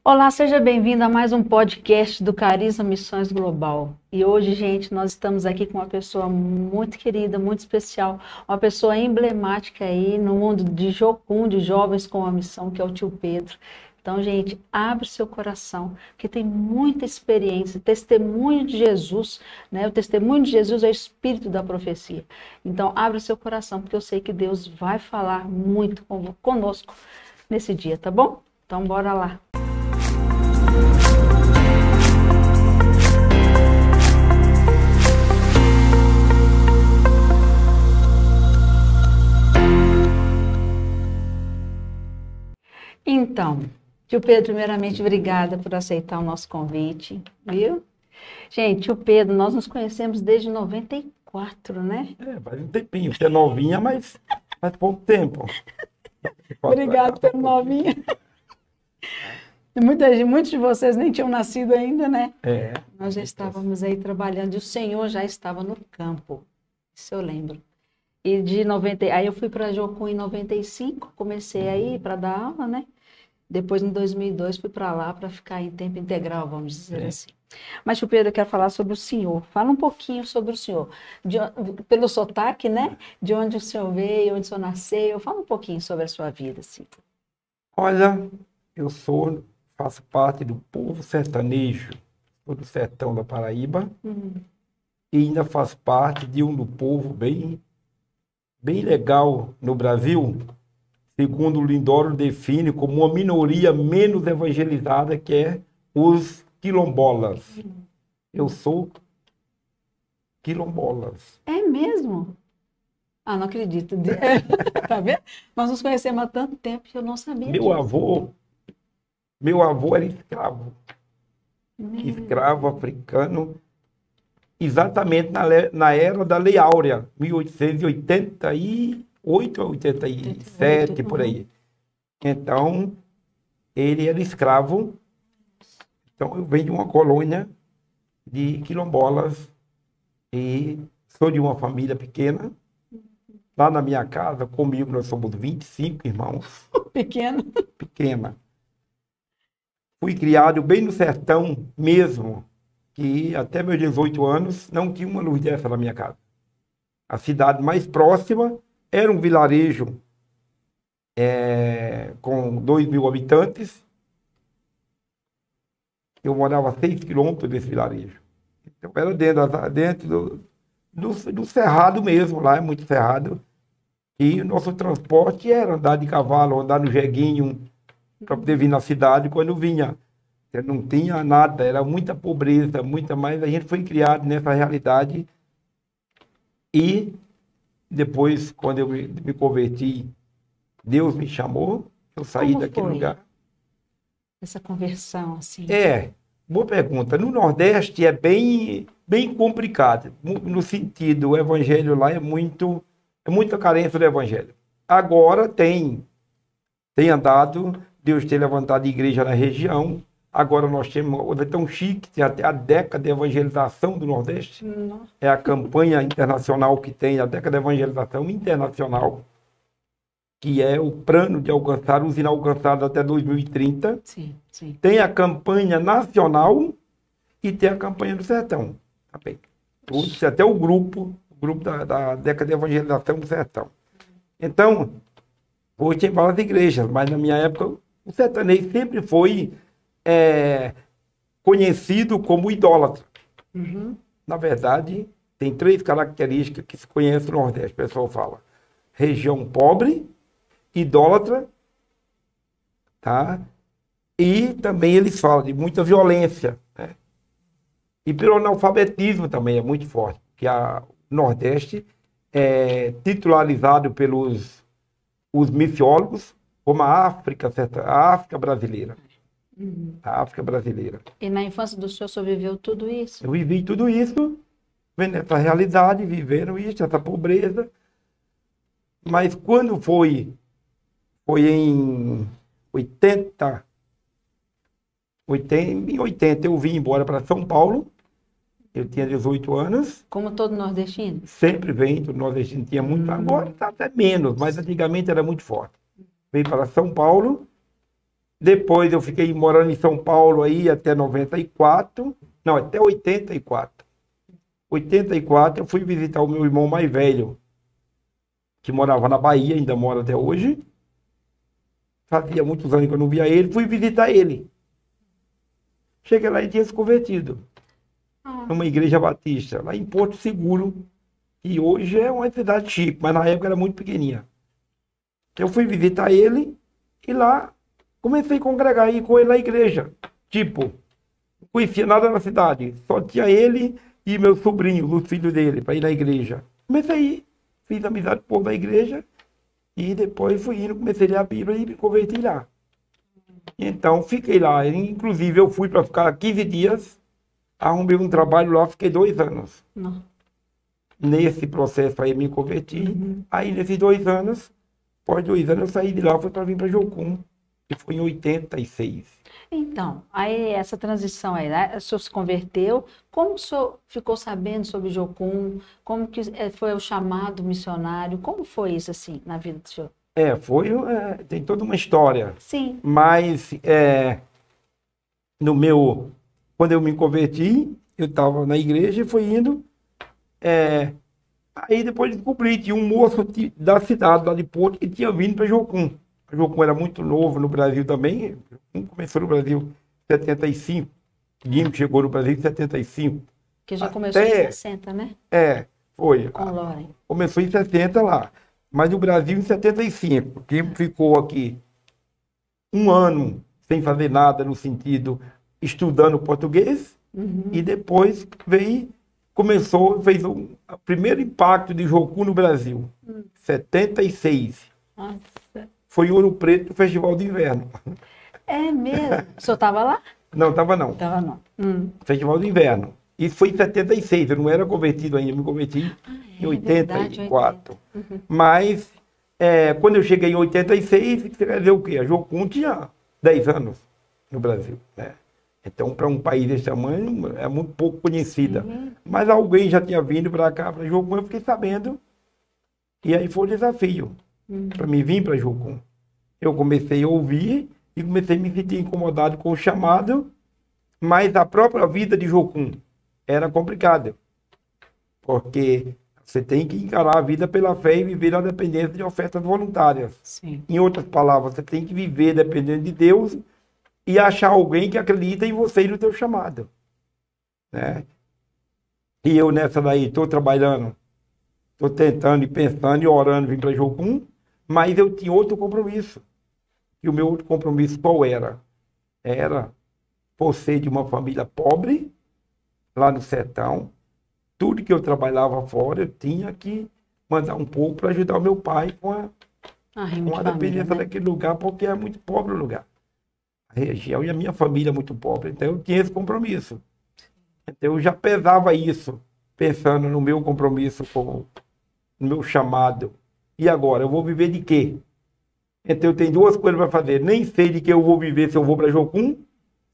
Olá, seja bem-vindo a mais um podcast do Carisma Missões Global. E hoje, gente, nós estamos aqui com uma pessoa muito querida, muito especial, uma pessoa emblemática aí no mundo de Jocum, de jovens com a missão, que é o tio Pedro. Então, gente, abre o seu coração, que tem muita experiência, testemunho de Jesus, né? O testemunho de Jesus é o espírito da profecia. Então, abre o seu coração, porque eu sei que Deus vai falar muito conosco nesse dia, tá bom? Então, bora lá. Então, tio Pedro, primeiramente, obrigada por aceitar o nosso convite, viu? Gente, tio Pedro, nós nos conhecemos desde 94, né? Faz um tempinho. Você é novinha, mas faz pouco tempo. Obrigado pelo novinho. Muitos de vocês nem tinham nascido ainda, né? Nós já estávamos aí trabalhando e o Senhor já estava no campo, isso eu lembro. E aí eu fui para Jocum em 95, comecei aí para dar aula, né? Depois, em 2002, fui para lá para ficar em tempo integral, vamos dizer assim. Mas, tio Pedro, eu quero falar sobre o senhor. Fala um pouquinho sobre o senhor. Pelo sotaque, né? De onde o senhor veio, onde o senhor nasceu. Fala um pouquinho sobre a sua vida, assim. Olha, faço parte do povo sertanejo, sou do sertão da Paraíba, e ainda faço parte de um do povo bem legal no Brasil, segundo o Lindoro define como uma minoria menos evangelizada, que é os quilombolas. Eu sou quilombolas. É mesmo? Ah, não acredito. Tá vendo? Nós nos conhecemos há tanto tempo que eu não sabia disso. Meu avô era escravo africano, exatamente na era da Lei Áurea, 1888 a 87, por aí. Então, ele era escravo. Então, eu venho de uma colônia de quilombolas e sou de uma família pequena. Lá na minha casa, comigo, nós somos 25 irmãos. Pequena. Fui criado bem no sertão mesmo, que até meus 18 anos não tinha uma luz dessa na minha casa. A cidade mais próxima era um vilarejo com 2.000 habitantes. Eu morava a 6 quilômetros desse vilarejo. Então era dentro do cerrado mesmo, lá é muito cerrado. E o nosso transporte era andar de cavalo, andar no jeguinho, para poder vir na cidade quando vinha. Não tinha nada, era muita pobreza, mas a gente foi criado nessa realidade. E depois, quando eu me converti, Deus me chamou, eu saí daquele lugar. Essa conversão, assim. Boa pergunta. No Nordeste é bem complicado, no sentido, o evangelho lá é muita carência do evangelho. Agora tem andado, Deus tem levantado igreja na região. Agora nós temos, é tão chique, tem até a década de evangelização do Nordeste. Nossa. É a campanha internacional que tem, a década de evangelização internacional, que é o plano de alcançar os inalcançados até 2030. Sim. Tem a campanha nacional e tem a campanha do sertão. Também. Até o grupo da década de evangelização do sertão. Então, hoje tem várias igrejas, mas na minha época o sertanejo sempre foi conhecido como idólatra. Na verdade, tem 3 características que se conhece no Nordeste, o pessoal fala. Região pobre, idólatra, tá? E também eles falam de muita violência, né? E pelo analfabetismo também é muito forte, porque o Nordeste é titularizado pelos os missiólogos como a África brasileira. A África brasileira. E na infância do senhor sobreviveu tudo isso? Eu vivi tudo isso, vendo essa realidade, vivendo isso, essa pobreza. Mas quando foi em 80, eu vim embora para São Paulo. Eu tinha 18 anos. Como todo nordestino? Sempre vem, todo nordestino tinha muito. Agora está até menos, mas antigamente era muito forte. Veio para São Paulo. Depois eu fiquei morando em São Paulo aí até 94, não, até 84. 84 eu fui visitar o meu irmão mais velho, que morava na Bahia, ainda mora até hoje. Fazia muitos anos que eu não via ele, fui visitar ele. Cheguei lá e tinha se convertido. Numa igreja batista, lá em Porto Seguro, que hoje é uma cidade chique, mas na época era muito pequenininha. Eu fui visitar ele e lá comecei a congregar aí com ele na igreja. Tipo, não conhecia nada na cidade, só tinha ele e meus sobrinhos, os filhos dele, para ir na igreja. Comecei a ir, fiz amizade com o povo da igreja e depois fui indo, comecei a ler a Bíblia e me converti lá. Então fiquei lá, inclusive eu fui para ficar 15 dias, arrumei um trabalho lá, fiquei 2 anos. Não. Nesse processo aí me converti, aí nesses 2 anos, após 2 anos eu saí de lá, fui para vir para Jocum, que foi em 86. Então, aí essa transição aí, né? O senhor se converteu, como o senhor ficou sabendo sobre Jocum? Como que foi o chamado missionário? Como foi isso assim na vida do senhor? Tem toda uma história, Sim. mas quando eu me converti, eu estava na igreja e fui indo, aí depois descobri, tinha um moço da cidade, lá de Porto, que tinha vindo para Jocum. Jocum era muito novo no Brasil também, começou no Brasil em 75, Guimo chegou no Brasil em 75. Que já começou em 60, né? Foi. Com Loren. Começou em 60 lá, mas no Brasil em 75. Guimo ficou aqui 1 ano sem fazer nada no sentido estudando português, e depois fez o primeiro impacto de Jocum no Brasil, 76. Nossa. Foi em Ouro Preto, no Festival de Inverno. É mesmo? O senhor estava lá? Não, estava não. Estava não. Festival de Inverno. Isso foi em 76, eu não era convertido ainda, eu me converti em 84. Verdade, Mas, quando eu cheguei em 86, quer dizer o quê? A Jocum tinha 10 anos no Brasil, né? Então, para um país desse tamanho, é muito pouco conhecida. Mas alguém já tinha vindo para cá, para Jocum, eu fiquei sabendo. E aí foi o desafio para mim vir para Jocum. Eu comecei a ouvir e comecei a me sentir incomodado com o chamado, mas a própria vida de Jocum era complicada. Porque você tem que encarar a vida pela fé e viver na dependência de ofertas voluntárias. Sim. Em outras palavras, você tem que viver dependendo de Deus e achar alguém que acredita em você e no teu chamado, né? E eu nessa daí estou trabalhando, estou tentando e pensando e orando vir para Jocum, mas eu tinha outro compromisso. E o meu outro compromisso qual era? Era por ser de uma família pobre, lá no sertão, tudo que eu trabalhava fora, eu tinha que mandar um pouco para ajudar o meu pai com a dependência daquele lugar, porque é muito pobre o lugar. A região e a minha família é muito pobre, então eu tinha esse compromisso. Então eu já pesava isso, pensando no meu compromisso, no meu chamado. E agora, eu vou viver de quê? Então eu tenho 2 coisas para fazer. Nem sei de que eu vou viver se eu vou para Jocum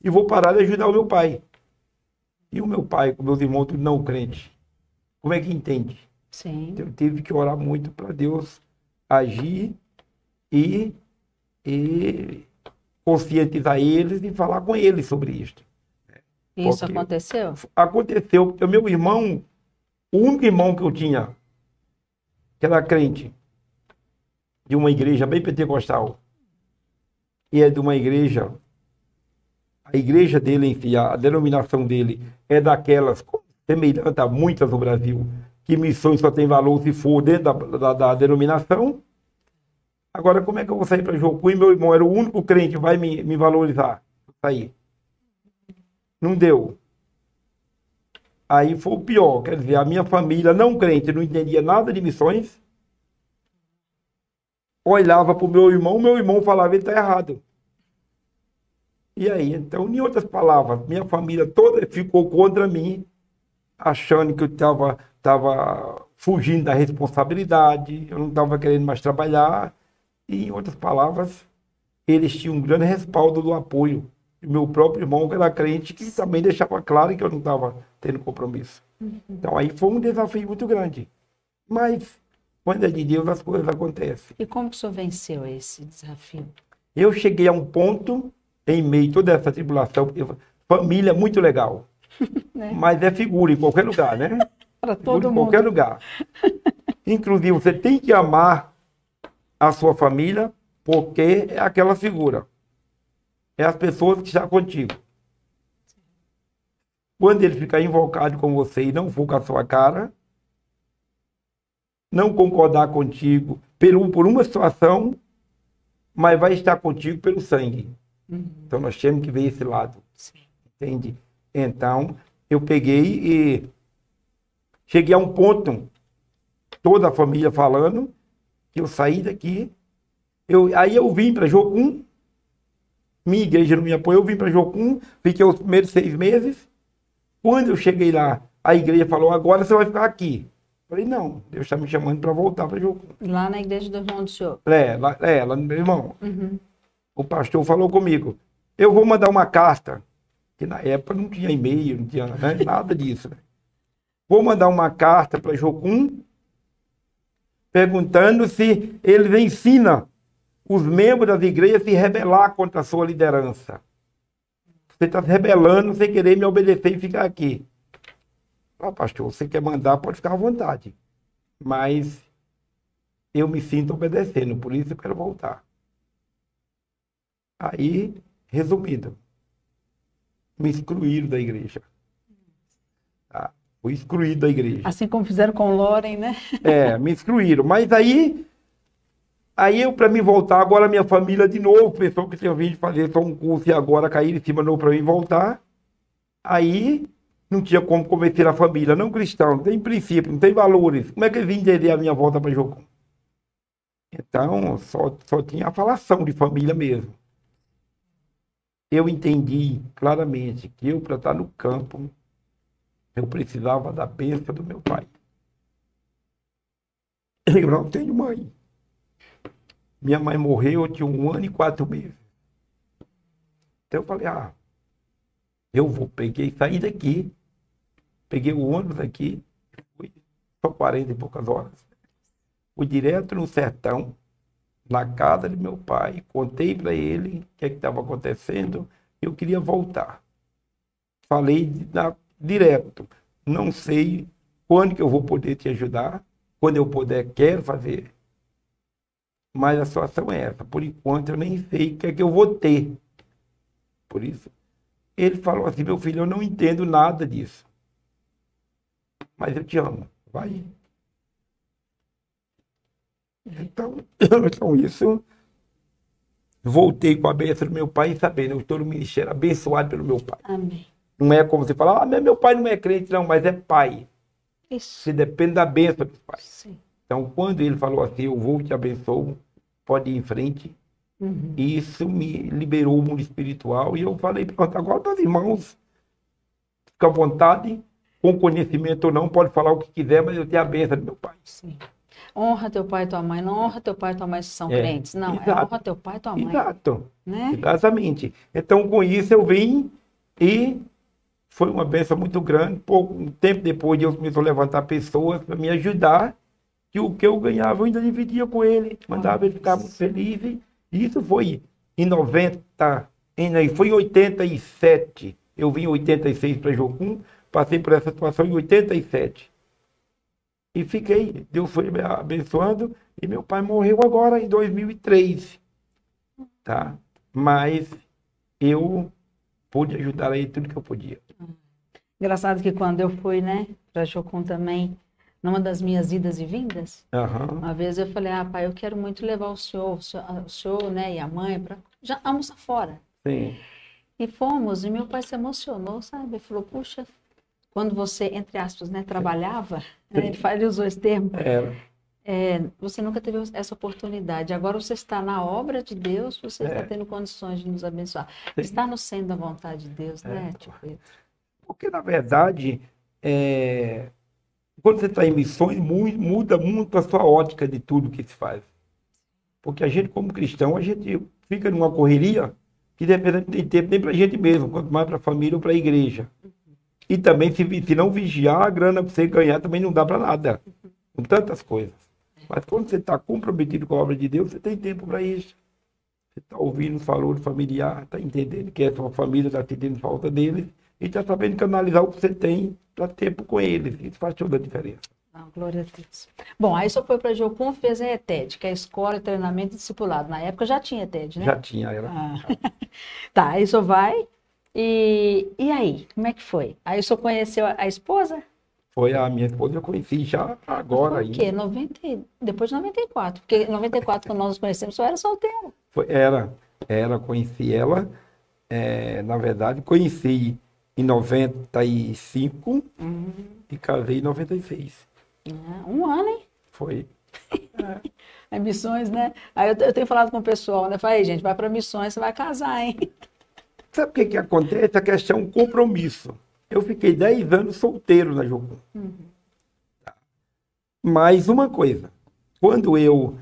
e vou parar de ajudar o meu pai. E o meu pai, com meus irmãos, tudo não crente. Como é que entende? Sim. Então eu tive que orar muito para Deus agir e conscientizar eles e falar com eles sobre isto. Isso aconteceu? Aconteceu, porque o meu irmão, o único irmão que eu tinha, que era crente, de uma igreja bem pentecostal, e é de uma igreja, a igreja dele em si, a denominação dele é daquelas, semelhante a muitas no Brasil, que missões só tem valor se for dentro da denominação. Agora, como é que eu vou sair para Jocum e meu irmão era o único crente que vai me valorizar? Sair. Não deu. Aí foi o pior, quer dizer, a minha família não crente, não entendia nada de missões, olhava para o meu irmão falava, ele está errado. E aí, então, em outras palavras, minha família toda ficou contra mim, achando que eu estava fugindo da responsabilidade, eu não estava querendo mais trabalhar. E, em outras palavras, eles tinham um grande respaldo do apoio. E meu próprio irmão, que era crente, que também deixava claro que eu não estava tendo compromisso. Então, aí foi um desafio muito grande. Mas, quando é de Deus, as coisas acontecem. E como que o senhor venceu esse desafio? Eu cheguei a um ponto em meio a toda essa tribulação, porque família é muito legal, Né? mas é figura em qualquer lugar, né? Para Figura todo em qualquer mundo. lugar. Inclusive, você tem que amar a sua família, porque é aquela figura. É as pessoas que estão contigo. Quando ele ficar invocado com você e não for com a sua cara, não concordar contigo por uma situação, mas vai estar contigo pelo sangue. Então nós temos que ver esse lado. Sim. Entende? Então, eu peguei e cheguei a um ponto, toda a família falando, que eu saí daqui. Aí eu vim para Jocum, minha igreja não me apoiou, eu vim para Jocum, fiquei os primeiros 6 meses. Quando eu cheguei lá, a igreja falou, agora você vai ficar aqui. Falei, não, Deus está me chamando para voltar para Jocum. Lá na igreja do irmão do senhor. Lá no meu irmão. O pastor falou comigo, eu vou mandar uma carta, que na época não tinha e-mail, não tinha nada disso. Né? Vou mandar uma carta para Jocum, perguntando se eles ensinam os membros das igrejas a se rebelar contra a sua liderança. Você está se rebelando sem querer me obedecer e ficar aqui. Ah, pastor, você quer mandar, pode ficar à vontade. Mas eu me sinto obedecendo, por isso eu quero voltar. Aí, resumindo, me excluíram da igreja. Tá? Fui excluído da igreja. Assim como fizeram com o Loren, né? Me excluíram. Mas aí eu, para me voltar, agora minha família de novo, pessoal que tinha vindo fazer só um curso e agora caíram em cima novo para mim voltar. Aí não tinha como convencer a família, não cristão, não tem princípio, não tem valores. Como é que eles vinham entender a minha volta para Jocum? Então, só tinha a falação de família mesmo. Eu entendi claramente que eu, para estar no campo, eu precisava da bênção do meu pai. Eu não tenho mãe. Minha mãe morreu, eu tinha 1 ano e 4 meses. Então eu falei, saí daqui, peguei o ônibus aqui, fui só 40 e poucas horas. Fui direto no sertão, na casa de meu pai, contei para ele o que estava acontecendo, eu queria voltar. Falei direto, não sei quando que eu vou poder te ajudar, quando eu puder, quero fazer. Mas a situação é essa, por enquanto eu nem sei o que é que eu vou ter. Por isso, ele falou assim, meu filho, eu não entendo nada disso. Mas eu te amo, vai. Então isso, voltei com a bênção do meu pai, sabendo, eu estou no ministério abençoado pelo meu pai. Amém. Não é como você falar, meu pai não é crente, não, mas é pai. Isso. Você depende da bênção dos pais. Sim. Então, quando ele falou assim, eu vou te abençoar, pode ir em frente, isso me liberou o mundo espiritual, e eu falei, pronto, agora meus irmãos, fica à vontade, com conhecimento ou não, pode falar o que quiser, mas eu tenho a bênção do meu pai. Sim. Honra teu pai e tua mãe, não honra teu pai e tua mãe se são crentes, não, exato. é honra teu pai e tua mãe. Exato, né? Exatamente. Então, com isso, eu vim e foi uma bênção muito grande. Um tempo depois, Deus começou a levantar pessoas para me ajudar, que o que eu ganhava eu ainda dividia com ele, mandava ele ficar muito feliz. E isso foi em 87. Eu vim em 86 para Jocum, passei por essa situação em 87. E fiquei, Deus foi me abençoando, e meu pai morreu agora em 2003. Tá? Mas eu pude ajudar ele tudo que eu podia. Engraçado que quando eu fui, né, para Jocum também, numa das minhas idas e vindas, uma vez eu falei, pai, eu quero muito levar o senhor, né, e a mãe para já almoçar fora. Sim. E fomos, e meu pai se emocionou, sabe? Ele falou, puxa, quando você, entre aspas, né, trabalhava, né, ele usou esse termo, você nunca teve essa oportunidade. Agora você está na obra de Deus, você está tendo condições de nos abençoar. Sim. Está no centro da vontade de Deus, né? Porque, na verdade, quando você está em missões, muda muito a sua ótica de tudo que se faz. Porque a gente, como cristão, a gente fica numa correria que de repente não tem tempo nem para a gente mesmo, quanto mais para a família ou para a igreja. E também, se não vigiar, a grana para você ganhar também não dá para nada. Com tantas coisas. Mas quando você está comprometido com a obra de Deus, você tem tempo para isso. Você está ouvindo os valores familiares, está entendendo que essa família está sentindo falta deles e está sabendo canalizar o que você tem para tempo com eles. Isso faz toda a diferença. Não, glória a Deus. Bom, aí só foi para Jocum, fez a ETED, que é a Escola de Treinamento e Discipulado. Na época já tinha ETED, né? Já tinha, era. Tá, aí só vai. E aí, como é que foi? Aí o senhor conheceu a esposa? Foi a minha esposa, eu conheci já agora Foi o quê? aí. Depois de 94. Porque em 94, quando nós nos conhecemos, só era solteiro. Conheci ela, na verdade, conheci em 95 e casei em 96. Um ano, hein? Foi. É missões, né? Aí eu tenho falado com o pessoal, né? Falei, gente, vai para missões, você vai casar, hein? Sabe o que que acontece? A questão é um compromisso. Eu fiquei 10 anos solteiro na Jocum. Mas uma coisa, quando eu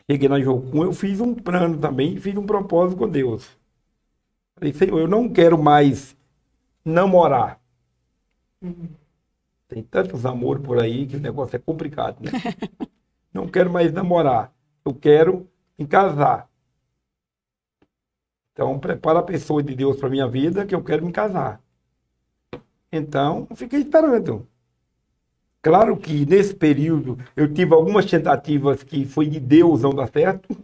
cheguei na Jocum, eu fiz um plano também, fiz um propósito com Deus. Falei, Senhor, eu não quero mais namorar. Tem tantos amores por aí que o negócio é complicado, né? Não quero mais namorar. Eu quero me casar. Então, prepara a pessoa de Deus para minha vida, que eu quero me casar. Então, fiquei esperando. Claro que nesse período eu tive algumas tentativas que foi de Deus não dar certo,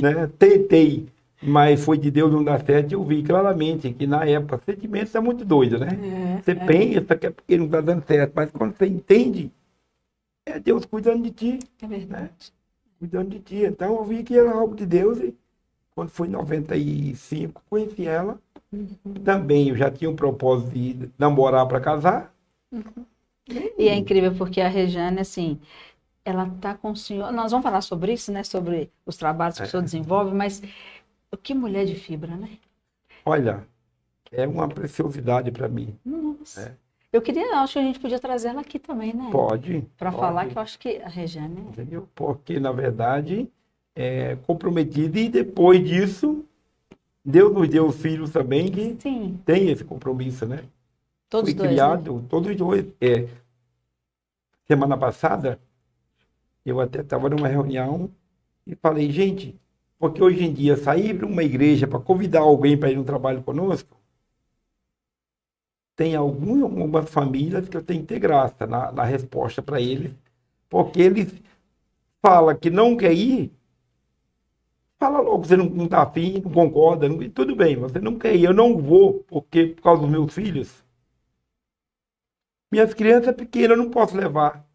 né? Tentei, mas foi de Deus não dar certo. E eu vi claramente que na época sentimentos é muito doido, né? Você pensa que é porque não está dando certo, mas quando você entende, é Deus cuidando de ti. É verdade. Né? Cuidando de ti. Então eu vi que era algo de Deus e quando foi em 95, conheci ela. Também eu já tinha um propósito de namorar para casar. E é incrível porque a Rejane, assim, ela tá com o senhor. Nós vamos falar sobre isso, né? Sobre os trabalhos que o senhor desenvolve, mas que mulher de fibra, né? Olha, é uma preciosidade para mim. Nossa. Eu acho que a gente podia trazer ela aqui também, né? Pode. Para falar que eu acho que a Rejane. Entendeu? Porque, na verdade, é comprometida e depois disso, Deus nos deu os filhos também que Sim. tem esse compromisso, né? Todos Fui dois, criado, né? todos dois. Semana passada, eu até estava numa reunião e falei, gente, porque hoje em dia sair para uma igreja para convidar alguém para ir no trabalho conosco, tem algumas famílias que eu tenho que ter graça na resposta para eles, porque eles falam que não quer ir, fala logo, você não está afim, não concorda, tudo bem, você não quer ir, eu não vou, porque por causa dos meus filhos. Minhas crianças pequenas eu não posso levar.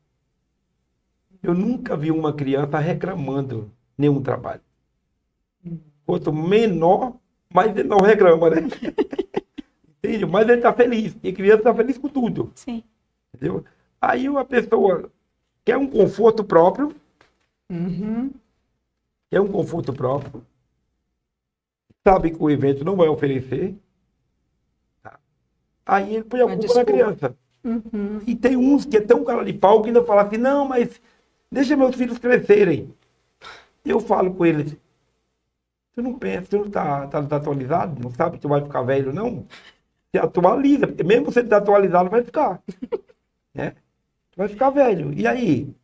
Eu nunca vi uma criança reclamando nenhum trabalho. Quanto menor, mais ele não reclama, né? Entende? Mas ele está feliz. E a criança está feliz com tudo. Sim. Entendeu? Aí uma pessoa quer um conforto próprio. Quer um conforto próprio. Sabe que o evento não vai oferecer. Aí ele põe a culpa na criança. E tem uns que é tão cara de pau que ainda fala assim, não, mas deixa meus filhos crescerem. Eu falo com eles, você não pensa, você não está atualizado, não sabe que vai ficar velho, não? Se atualiza, porque mesmo você desatualizado vai ficar. Né? Vai ficar velho. E aí?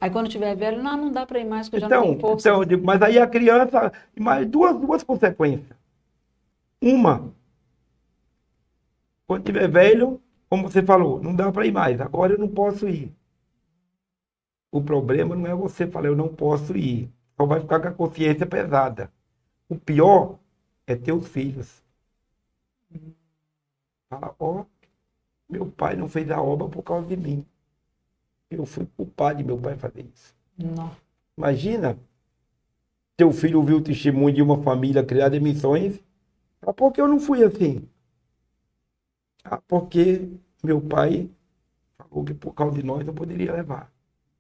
Aí quando tiver velho, não dá para ir mais, porque eu já não tenho força. Então, eu digo, mas aí a criança, mais duas consequências. Uma, quando tiver velho, como você falou, não dá para ir mais, agora eu não posso ir. O problema não é você falar, eu não posso ir. Só vai ficar com a consciência pesada. O pior é ter os filhos. Fala, meu pai não fez a obra por causa de mim. Eu fui culpado de meu pai fazer isso. Não. Imagina, teu filho ouviu o testemunho de uma família criada em missões. Por que eu não fui assim? Porque meu pai falou que por causa de nós eu poderia levar.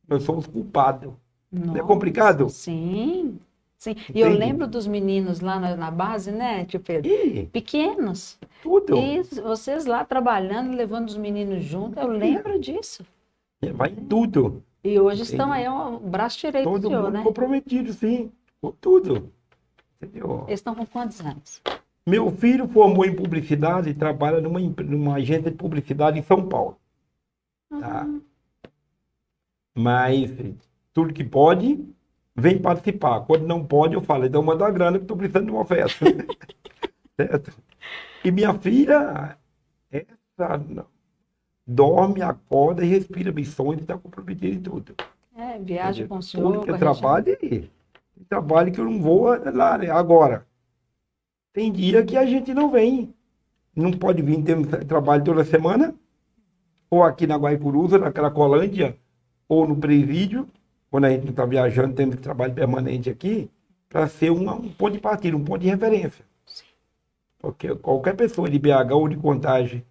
Nós somos culpados. Nossa, não é complicado? Sim. Sim. Entende? E eu lembro dos meninos lá na base, né, tio Pedro? Pequenos. Tudo. E vocês lá trabalhando, levando os meninos juntos, eu lembro disso. Vai em tudo. E hoje estão aí, o braço direito do Todo senhor, mundo né? comprometido, sim. Com tudo. Entendeu? Eles estão com quantos anos? Meu filho formou em publicidade e trabalha numa agência de publicidade em São Paulo. Tá? Mas tudo que pode, vem participar. Quando não pode, eu falo, então manda uma grana que estou precisando de uma festa. Certo? E minha filha, essa, dorme, acorda e respira missões e está comprometida em tudo. Viaja com o senhor. Tudo que eu trabalho que eu não vou lá, né? Agora, tem dia que a gente não vem. Não pode vir ter trabalho toda semana, ou aqui na Guaicuruza, na Cracolândia, ou no presídio, quando a gente não está viajando, temos trabalho permanente aqui, para ser um ponto de partida, um ponto de referência. Porque qualquer pessoa de BH ou de Contagem,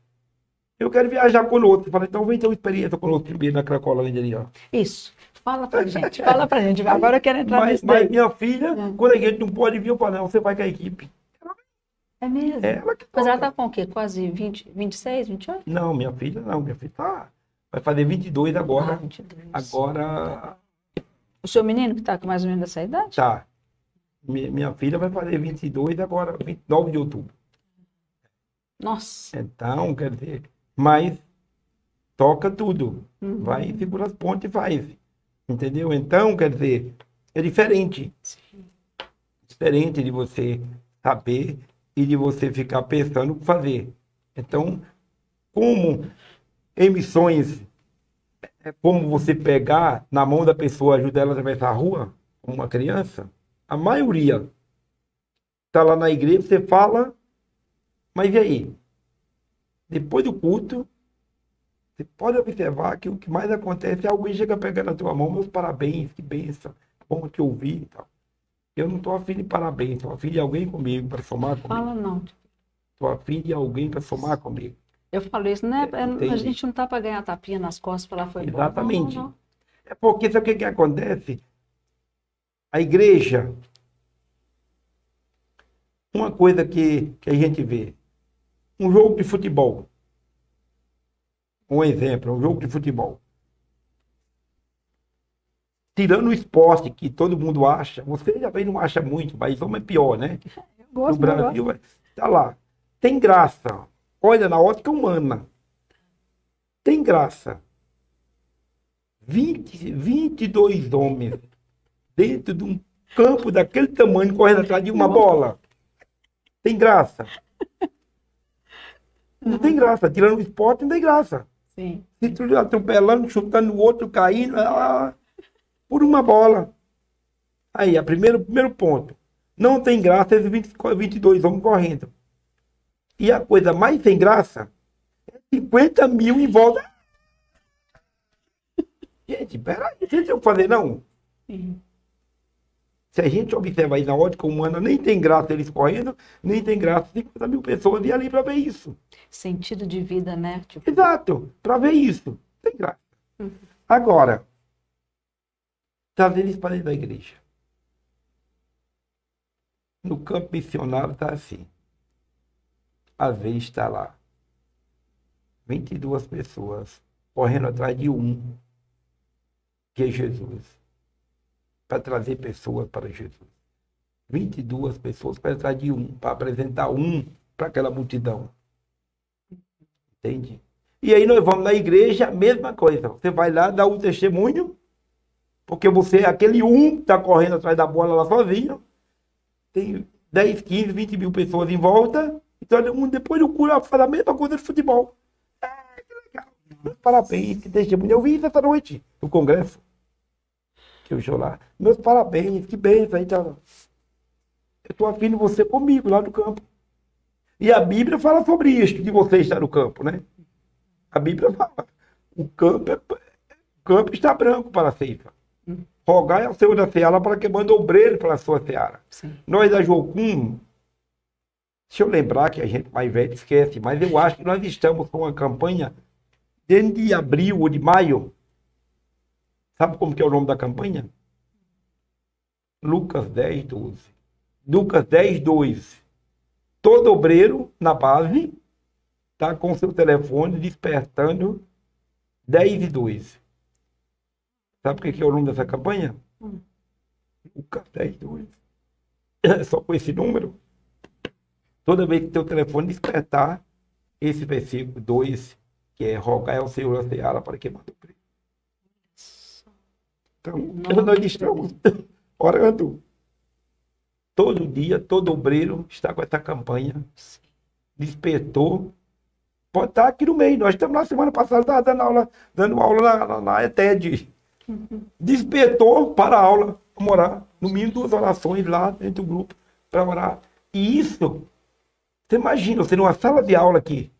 eu quero viajar conosco. Fala, então vem ter uma experiência conosco primeiro na Cracolândia ali, ó. Isso. Fala pra gente, fala pra gente. Agora eu quero entrar nisso daí. Mas minha filha, quando a gente não pode vir, eu falo, não, você vai com a equipe. É mesmo? Mas ela tá com o quê? Quase 20, 26, 28? Não, minha filha tá. Vai fazer 22 agora. 22. Agora. O seu menino que tá com mais ou menos essa idade? Tá. Minha filha vai fazer 22 agora, 29 de outubro. Nossa. Então, quer dizer, mas toca tudo. Vai, segura as pontas e faz. Entendeu? Então, quer dizer, é diferente. Sim. Diferente de você saber e de você ficar pensando o que fazer. Então, como emissões, é como você pegar na mão da pessoa, ajudar ela a atravessar a rua, como uma criança, a maioria está lá na igreja, você fala, mas e aí? Depois do culto, você pode observar que o que mais acontece é alguém chega pegando a tua mão, meus parabéns, que bênção, bom te ouvir e tal. Eu não estou afim de parabéns, estou afim de alguém comigo para somar comigo. Fala não. Estou afim de alguém para somar comigo. Eu falo isso, né? A gente não tá para ganhar tapinha nas costas para falar foi bom. Exatamente. Não. É porque sabe o que acontece? A igreja, uma coisa que a gente vê, um jogo de futebol. Um exemplo, um jogo de futebol. Tirando o esporte que todo mundo acha, você já bem não acha muito, mas vamos é pior, né? Eu gosto, no Brasil, tá lá. Tem graça. Olha, na ótica humana. Tem graça. 22 homens dentro de um campo daquele tamanho correndo atrás de uma bola. Tem graça. Não tem graça. Tirando o esporte, não tem graça. Sim. Se tu atropelando, chutando o outro, caindo, por uma bola. Aí, primeiro ponto. Não tem graça esses 22 homens correndo. E a coisa mais sem graça é 50 mil em volta. Gente, peraí, vocês não fazer não? Sim. Se a gente observar aí na ótica humana, nem tem graça eles correndo, nem tem graça 50 mil pessoas ir ali para ver isso. Sentido de vida, né? Tipo... Exato, para ver isso. Tem graça. Agora, trazer eles para dentro da igreja. No campo missionário está assim. Às vezes está lá 22 pessoas correndo atrás de um, que é Jesus. Para trazer pessoas para Jesus. 22 pessoas para atrás de um, para apresentar um para aquela multidão. Entende? E aí nós vamos na igreja, a mesma coisa. Você vai lá, dá um testemunho, porque você, aquele um, está correndo atrás da bola lá sozinho. Tem 10, 15, 20 mil pessoas em volta. Então, depois do cura faz a mesma coisa de futebol. Que legal. Meus parabéns, que testemunho. Eu vi isso essa noite no congresso. Que eu estou lá. Meus parabéns, que bênção. Então, eu estou afim de você comigo lá no campo. E a Bíblia fala sobre isso, de você estar no campo, né? A Bíblia fala. O campo está branco para a ceifa. Rogai ao Senhor da seara para que mande obreiro para a sua seara. Sim. Nós da Jocum, deixa eu lembrar que a gente mais velho esquece, mas eu acho que nós estamos com uma campanha desde abril ou de maio. Sabe como que é o nome da campanha? Lucas 10, 12. Lucas 10, 2. Todo obreiro na base está com seu telefone despertando 10 e 2. Sabe o que é o nome dessa campanha? Lucas 10, 2. Só com esse número. Toda vez que teu telefone despertar, esse versículo 2, que é rogai ao Senhor da seara para que mande o preço. Então, nós estamos orando. Todo dia, todo obreiro está com essa campanha. Despertou. Pode estar aqui no meio. Nós estamos na semana passada, estava dando aula na ETED. Despertou para a aula, para orar. No mínimo 2 orações lá dentro do grupo para orar. E isso, você imagina, você numa sala de aula aqui,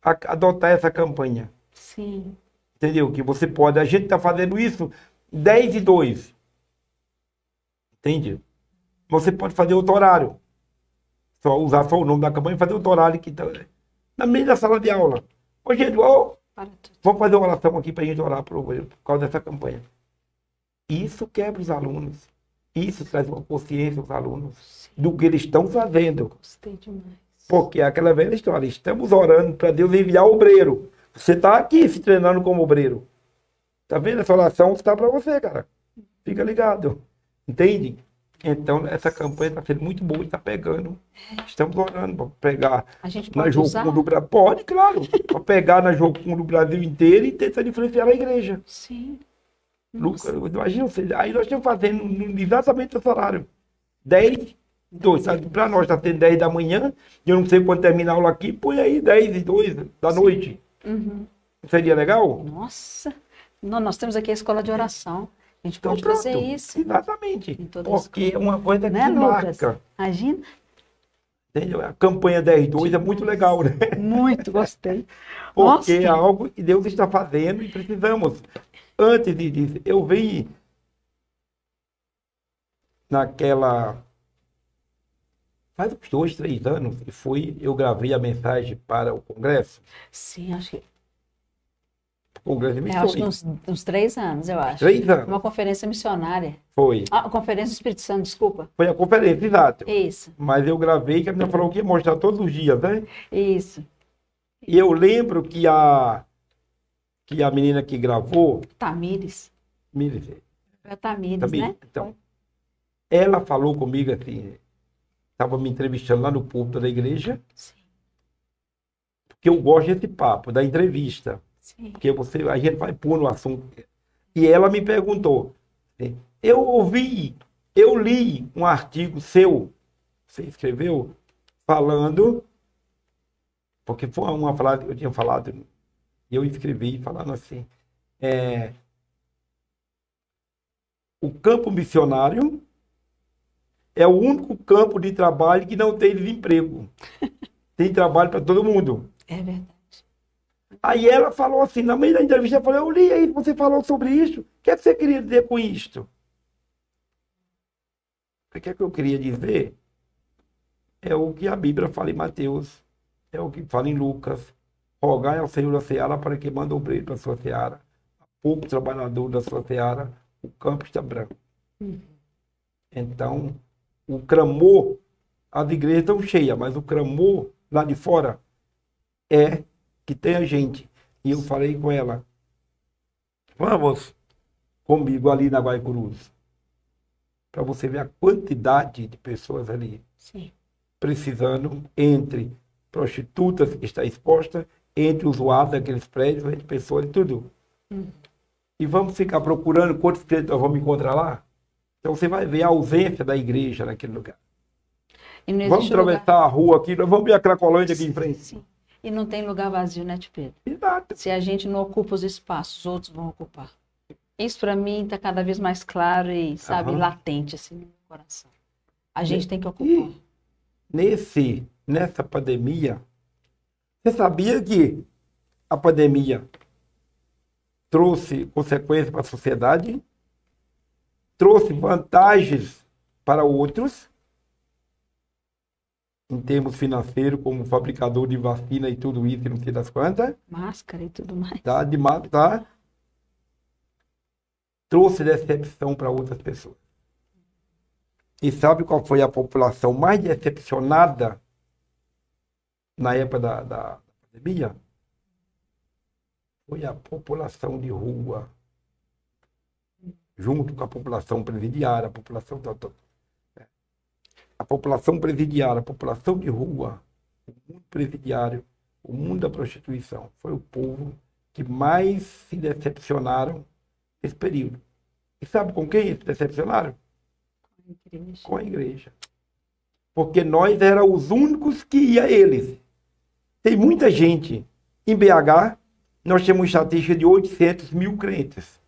adotar essa campanha. Sim. Entendeu? Que você pode. A gente está fazendo isso 10 e 2. Entende? Você pode fazer outro horário. Usar só o nome da campanha e fazer outro horário que tá na meio da sala de aula. Ô, gente, vamos fazer uma oração aqui para a gente orar por causa dessa campanha. Isso quebra os alunos. Isso traz uma consciência aos alunos do que eles estão fazendo. Gostei demais. Porque é aquela velha história. Estamos orando para Deus enviar obreiro. Você está aqui se treinando como obreiro. Tá vendo? Essa oração está para você, cara. Fica ligado. Entende? Então, essa campanha está sendo muito boa e está pegando. Estamos orando para pegar A gente na pode usar? Jocum do Brasil. Pode, claro. Para pegar na Jocum do Brasil inteiro e tentar influenciar a igreja. Sim. Lucas, imagina, aí nós estamos fazendo exatamente esse horário. 10, 2. Para nós está sendo 10 da manhã. Eu não sei quando terminar a aula aqui. Põe aí 10 e 2 da noite. Seria legal? Nossa. Não, nós temos aqui a escola de oração. A gente Então, pode pronto. fazer isso. Exatamente. Em toda a Porque é uma coisa que Né, Lucas? marca. Imagina. Entendeu? A campanha 10-2 é muito legal, né? Muito gostei. Porque é Nossa. algo que Deus está fazendo e precisamos. Antes disso, eu vi naquela... Faz uns 2, 3 anos, eu gravei a mensagem para o Congresso. Sim, acho que, Congresso de eu acho que Missões. uns 3 anos, eu acho. 3 anos. Uma conferência missionária. Foi. Ah, Conferência do Espírito Santo, desculpa. Foi a conferência, exato. Isso, Mas eu gravei, que a menina falou que ia mostrar todos os dias, né? isso. E eu lembro que a menina que gravou, Tamires. Mire, É a Tamires, também, né? então, ela falou comigo assim, estava me entrevistando lá no púlpito da igreja, Sim, porque eu gosto desse papo, da entrevista, sim. porque a gente vai pôr no assunto. E ela me perguntou, eu li um artigo seu, você escreveu, falando, porque foi uma frase que eu tinha falado, e eu escrevi falando assim, o campo missionário é o único campo de trabalho que não tem desemprego. Tem trabalho para todo mundo. É verdade. Aí ela falou assim, na meio da entrevista, eu falei, eu li aí, você falou sobre isso. O que é que você queria dizer com isto? O que é que eu queria dizer? É o que a Bíblia fala em Mateus, é o que fala em Lucas. Rogai ao Senhor da seara para que manda obreiro para a sua seara. Há pouco trabalhador da sua seara, o campo está branco. Então, o clamor, as igrejas estão cheias, mas o clamor lá de fora é que tem a gente. E eu falei com ela, vamos comigo ali na Guaicurus, para você ver a quantidade de pessoas ali Sim. precisando, entre prostitutas que está exposta, entre usuários daqueles prédios, entre pessoas e tudo. E vamos ficar procurando quantos prédios nós vamos encontrar lá? Então você vai ver a ausência da igreja naquele lugar. E não Vamos existe atravessar a rua aqui, nós vamos ver a Cracolândia aqui em frente. Sim. E não tem lugar vazio, né, Tio Pedro? Exato. Se a gente não ocupa os espaços, outros vão ocupar. Isso para mim está cada vez mais claro e, sabe, Aham. latente assim no meu coração. A gente tem que ocupar. E nessa pandemia, você sabia que a pandemia trouxe consequências para a sociedade? Trouxe vantagens para outros, em termos financeiros, como fabricador de vacina e tudo isso, e não sei das quantas, Máscara e tudo mais. tá? Tá? Trouxe decepção para outras pessoas. E sabe qual foi a população mais decepcionada na época da pandemia? Foi a população de rua, junto com a população presidiária, a população presidiária, a população de rua, o mundo presidiário, o mundo da prostituição. Foi o povo que mais se decepcionaram nesse período. E sabe com quem se decepcionaram? Igreja. Com a igreja. Porque nós éramos os únicos que ia a eles. Tem muita gente. Em BH, nós temos uma estatística de 800 mil crentes.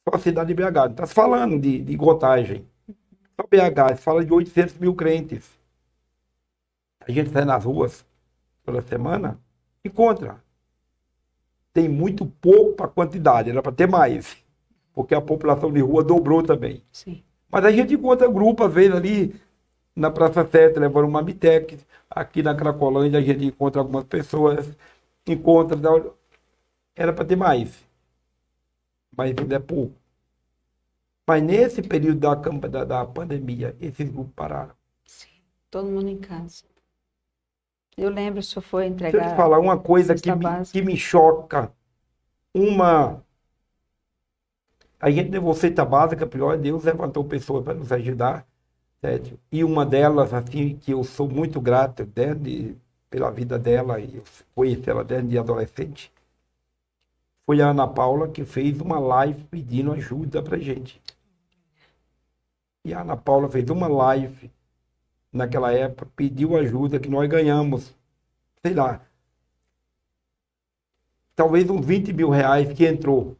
Só a cidade de BH. Não está falando de Contagem. Só BH, se fala de 800 mil crentes. A gente sai nas ruas toda semana, encontra. Tem muito pouco para a quantidade, era para ter mais. Porque a população de rua dobrou também. Sim. Mas a gente encontra grupo, às vezes, ali na Praça 7, levando uma Mitec. Aqui na Cracolândia a gente encontra algumas pessoas. Encontra. Era para ter mais. Mas ainda é pouco. Mas nesse período da pandemia, esses grupos pararam. Sim. Todo mundo em casa. Eu lembro, o senhor foi Deixa eu entregar te falar uma coisa cesta básica. que me choca. A gente levou cesta básica, pior, Deus levantou pessoas para nos ajudar. Certo? E uma delas, assim, que eu sou muito grato pela vida dela, e eu conheci ela desde adolescente, foi a Ana Paula, que fez uma live pedindo ajuda pra gente. E a Ana Paula fez uma live naquela época, pediu ajuda, que nós ganhamos, sei lá, talvez uns 20 mil reais que entrou.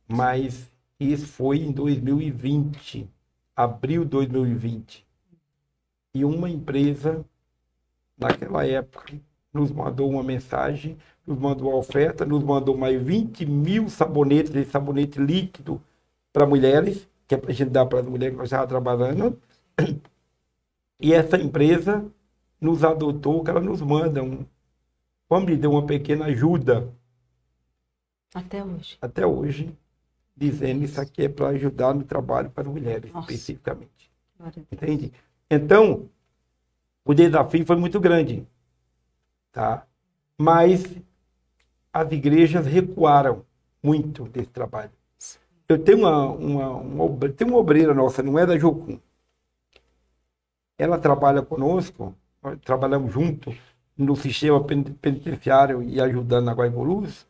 Mas isso foi em 2020, abril de 2020. E uma empresa, naquela época, nos mandou uma mensagem, nos mandou a oferta, nos mandou mais 20 mil sabonetes, esse sabonete líquido para mulheres, que é para a gente dar para as mulheres que nós estávamos trabalhando. E essa empresa nos adotou, que ela nos manda vamos lhe dar uma pequena ajuda. Até hoje. Até hoje, dizendo isso aqui é para ajudar no trabalho para as mulheres, Nossa. especificamente. Glória a Deus. Entende? Então, o desafio foi muito grande, tá? Mas as igrejas recuaram muito desse trabalho. Eu tenho tem uma obreira nossa, não é da Jocum. Ela trabalha conosco, nós trabalhamos junto no sistema penitenciário e ajudando na Guaimboluz.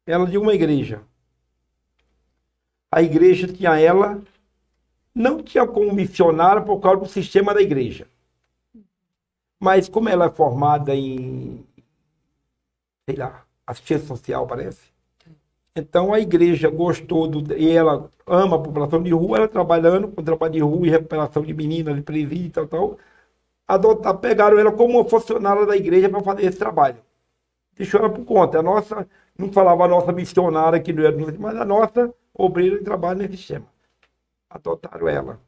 Ela de uma igreja. A igreja tinha ela, não tinha como missionária por causa do sistema da igreja. Mas como ela é formada em, sei lá, assistência social, parece. Então a igreja gostou e ela ama a população de rua, ela trabalhando com trabalho de rua e recuperação de meninas, de presídio e tal. Pegaram ela como uma funcionária da igreja para fazer esse trabalho. Deixou ela por conta. A nossa, não falava a nossa missionária que não era, mas a nossa obreira de trabalho nesse sistema. Adotaram ela.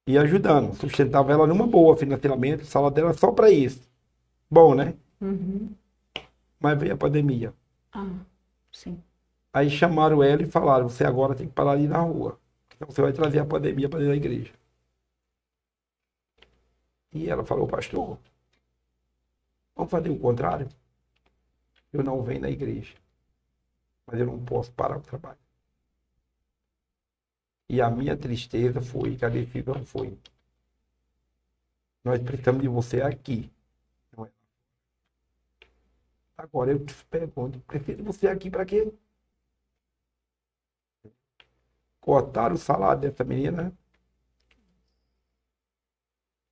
E ajudando, sustentava ela numa boa financeiramente, o salário dela só para isso. Bom, né? Uhum. Mas veio a pandemia. Ah, sim. Aí chamaram ela e falaram, você agora tem que parar ali na rua. Senão você vai trazer a pandemia para dentro da igreja. E ela falou, pastor, vamos fazer o contrário. Eu não venho na igreja, mas eu não posso parar o trabalho. E a minha tristeza foi que a decisão foi. Nós precisamos de você aqui. Não é? Agora eu te pergunto, preciso de você aqui para quê? Cortaram o salário dessa menina.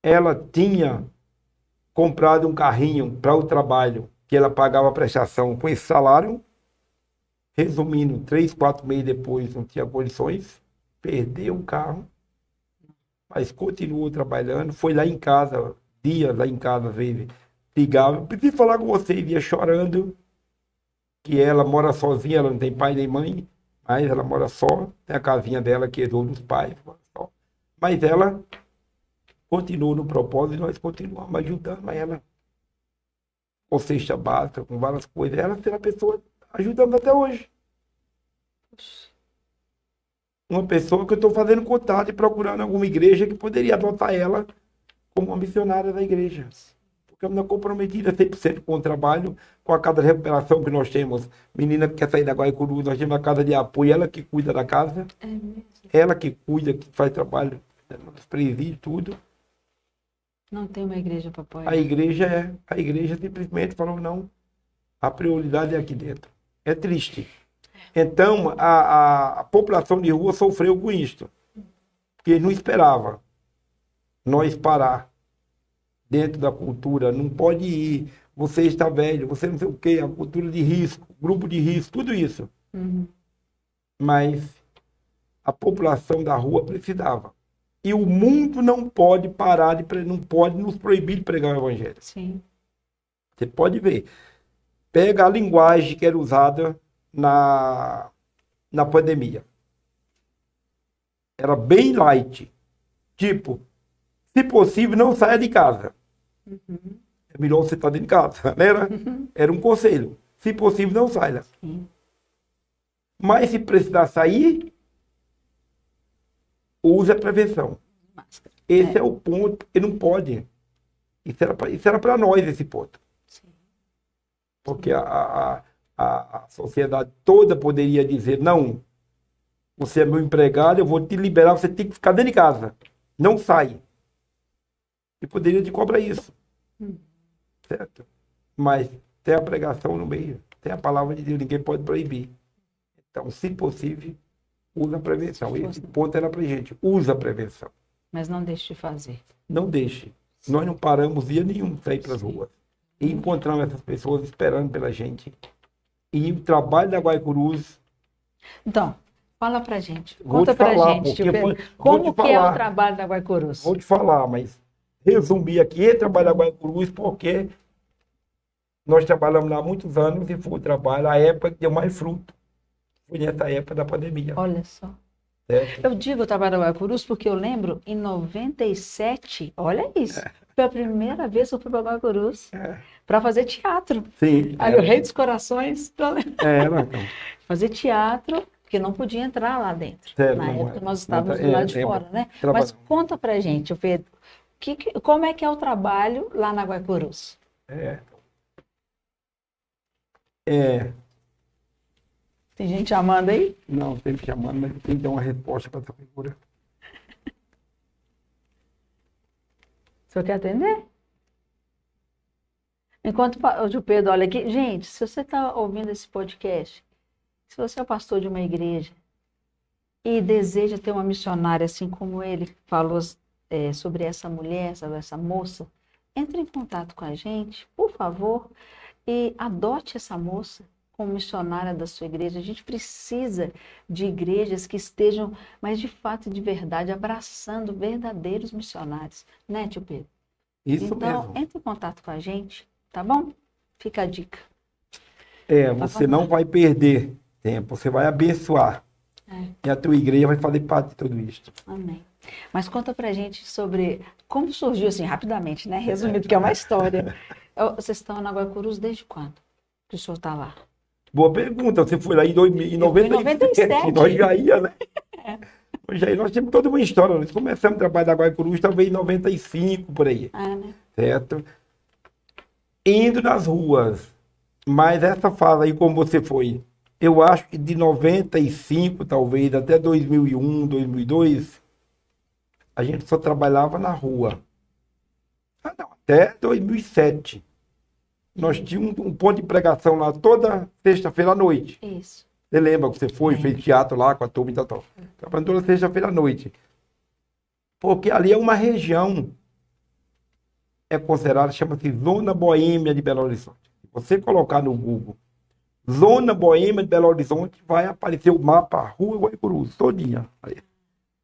Ela tinha comprado um carrinho para o trabalho, que ela pagava a prestação com esse salário. Resumindo, 3, 4 meses depois não tinha condições. Perdeu o carro, mas continuou trabalhando. Foi lá em casa, dias lá em casa, às vezes, ligava. Preciso falar com você, ia chorando, que ela mora sozinha, ela não tem pai nem mãe, mas ela mora só, tem a casinha dela que herdou dos pais, só. Mas ela continuou no propósito e nós continuamos ajudando ela. Com cesta básica, com várias coisas. Ela será a pessoa ajudando até hoje. Uma pessoa que eu estou fazendo contato e procurando alguma igreja que poderia adotar ela como uma missionária da igreja. Porque ela não é comprometida 100% com o trabalho, com a casa de recuperação que nós temos. Menina que quer sair da Guaicuru, nós temos a casa de apoio, ela que cuida da casa. É mesmo. Ela que cuida, que faz trabalho nos presídios, tudo. Não tem uma igreja para apoiar. A igreja simplesmente falou, não, a prioridade é aqui dentro. É triste. Então, a população de rua sofreu com isto, porque não esperava nós parar dentro da cultura. Não pode ir, você está velho, você não sei o quê, a cultura de risco, grupo de risco, tudo isso. Mas a população da rua precisava. E o mundo não pode parar, não pode nos proibir de pregar o evangelho. Sim. Você pode ver. Pega a linguagem que era usada na pandemia. Era bem light. Tipo, se possível, não saia de casa. É melhor você estar dentro de casa, né? Era um conselho. Se possível, não saia. Mas se precisar sair, use a prevenção. Esse é o ponto, porque não pode. Isso era para nós, esse ponto. Porque a sociedade toda poderia dizer, não, você é meu empregado, eu vou te liberar, você tem que ficar dentro de casa. Não sai. E poderia te cobrar isso. Certo? Mas tem a pregação no meio, tem a palavra de Deus, ninguém pode proibir. Então, se possível, usa a prevenção. Esse ponto era pra gente, usa a prevenção. Mas não deixe de fazer. Não deixe. Nós não paramos dia nenhum de sair para as ruas. E encontramos essas pessoas esperando pela gente. E o trabalho da Guaicurus... Então, fala pra gente. Vou Conta te falar, pra gente, tio Pedro, como que é o trabalho da Guaicurus? Vou te falar, mas resumir aqui, é trabalho da Guaicurus porque nós trabalhamos lá há muitos anos e foi o trabalho, a época que deu mais fruto. Foi nessa época da pandemia. Olha só. Certo? Eu digo o trabalho da Guaicurus porque eu lembro, em 97, olha isso, foi a primeira vez que eu fui para Guaicurus para fazer teatro. Sim. Aí o Rei dos Corações, Então. fazer teatro, porque não podia entrar lá dentro. Certo, Na época nós estávamos não, do lado de fora, né? Mas conta pra gente, Pedro, como é que é o trabalho lá na Guaicurus? Tem gente chamando aí? Não, tem me chamando, mas tem que dar uma resposta para essa figura. O senhor quer atender? Enquanto o Pedro olha aqui, gente, se você está ouvindo esse podcast, se você é pastor de uma igreja e deseja ter uma missionária, assim como ele falou sobre essa mulher, sobre essa moça, entre em contato com a gente, por favor, e adote essa moça como missionária da sua igreja. A gente precisa de igrejas que estejam, mas de fato e de verdade, abraçando verdadeiros missionários. Né, tio Pedro? Isso então, mesmo. entre em contato com a gente, tá bom? Fica a dica. Você não vai perder tempo, você vai abençoar. E a tua igreja vai fazer parte de tudo isso. Amém. Mas conta pra gente sobre como surgiu, assim, rapidamente, né? Resumido, que é uma história. Vocês estão na Guaicurus desde quando que o senhor está lá? Boa pergunta. Você foi lá em 97. Nós já ia, né? Nós temos toda uma história. Nós começamos a trabalhar da Guaicurus talvez em 95, por aí. Né? Certo? Indo nas ruas. Mas essa fase aí, como você foi, eu acho que de 95, talvez, até 2001, 2002, a gente só trabalhava na rua. Até 2007. Nós tínhamos um ponto de pregação lá toda sexta-feira à noite. Isso. Você lembra que você foi, fez teatro lá com a turma e tal. Trabalhando toda sexta-feira à noite. Porque ali é uma região, considerada, chama-se Zona Boêmia de Belo Horizonte. Se você colocar no Google Zona Boêmia de Belo Horizonte, vai aparecer o mapa Rua Guaicurus, todinha.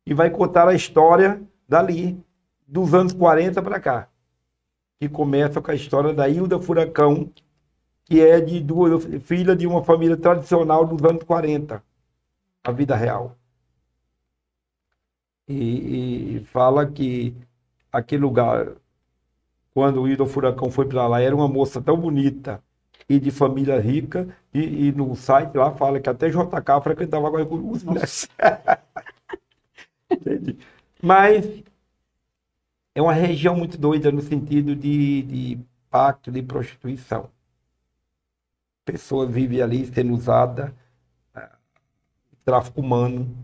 E vai contar a história dali, dos anos 40 para cá. Que começa com a história da Hilda Furacão, que é filha de uma família tradicional dos anos 40, a vida real. E fala que aquele lugar, quando o Hilda Furacão foi para lá, era uma moça tão bonita e de família rica, e no site lá fala que até JK frequentava Guaicurus, né? Entendi. Mas é uma região muito doida no sentido de pacto de prostituição. Pessoas vivem ali sendo usadas, tráfico humano,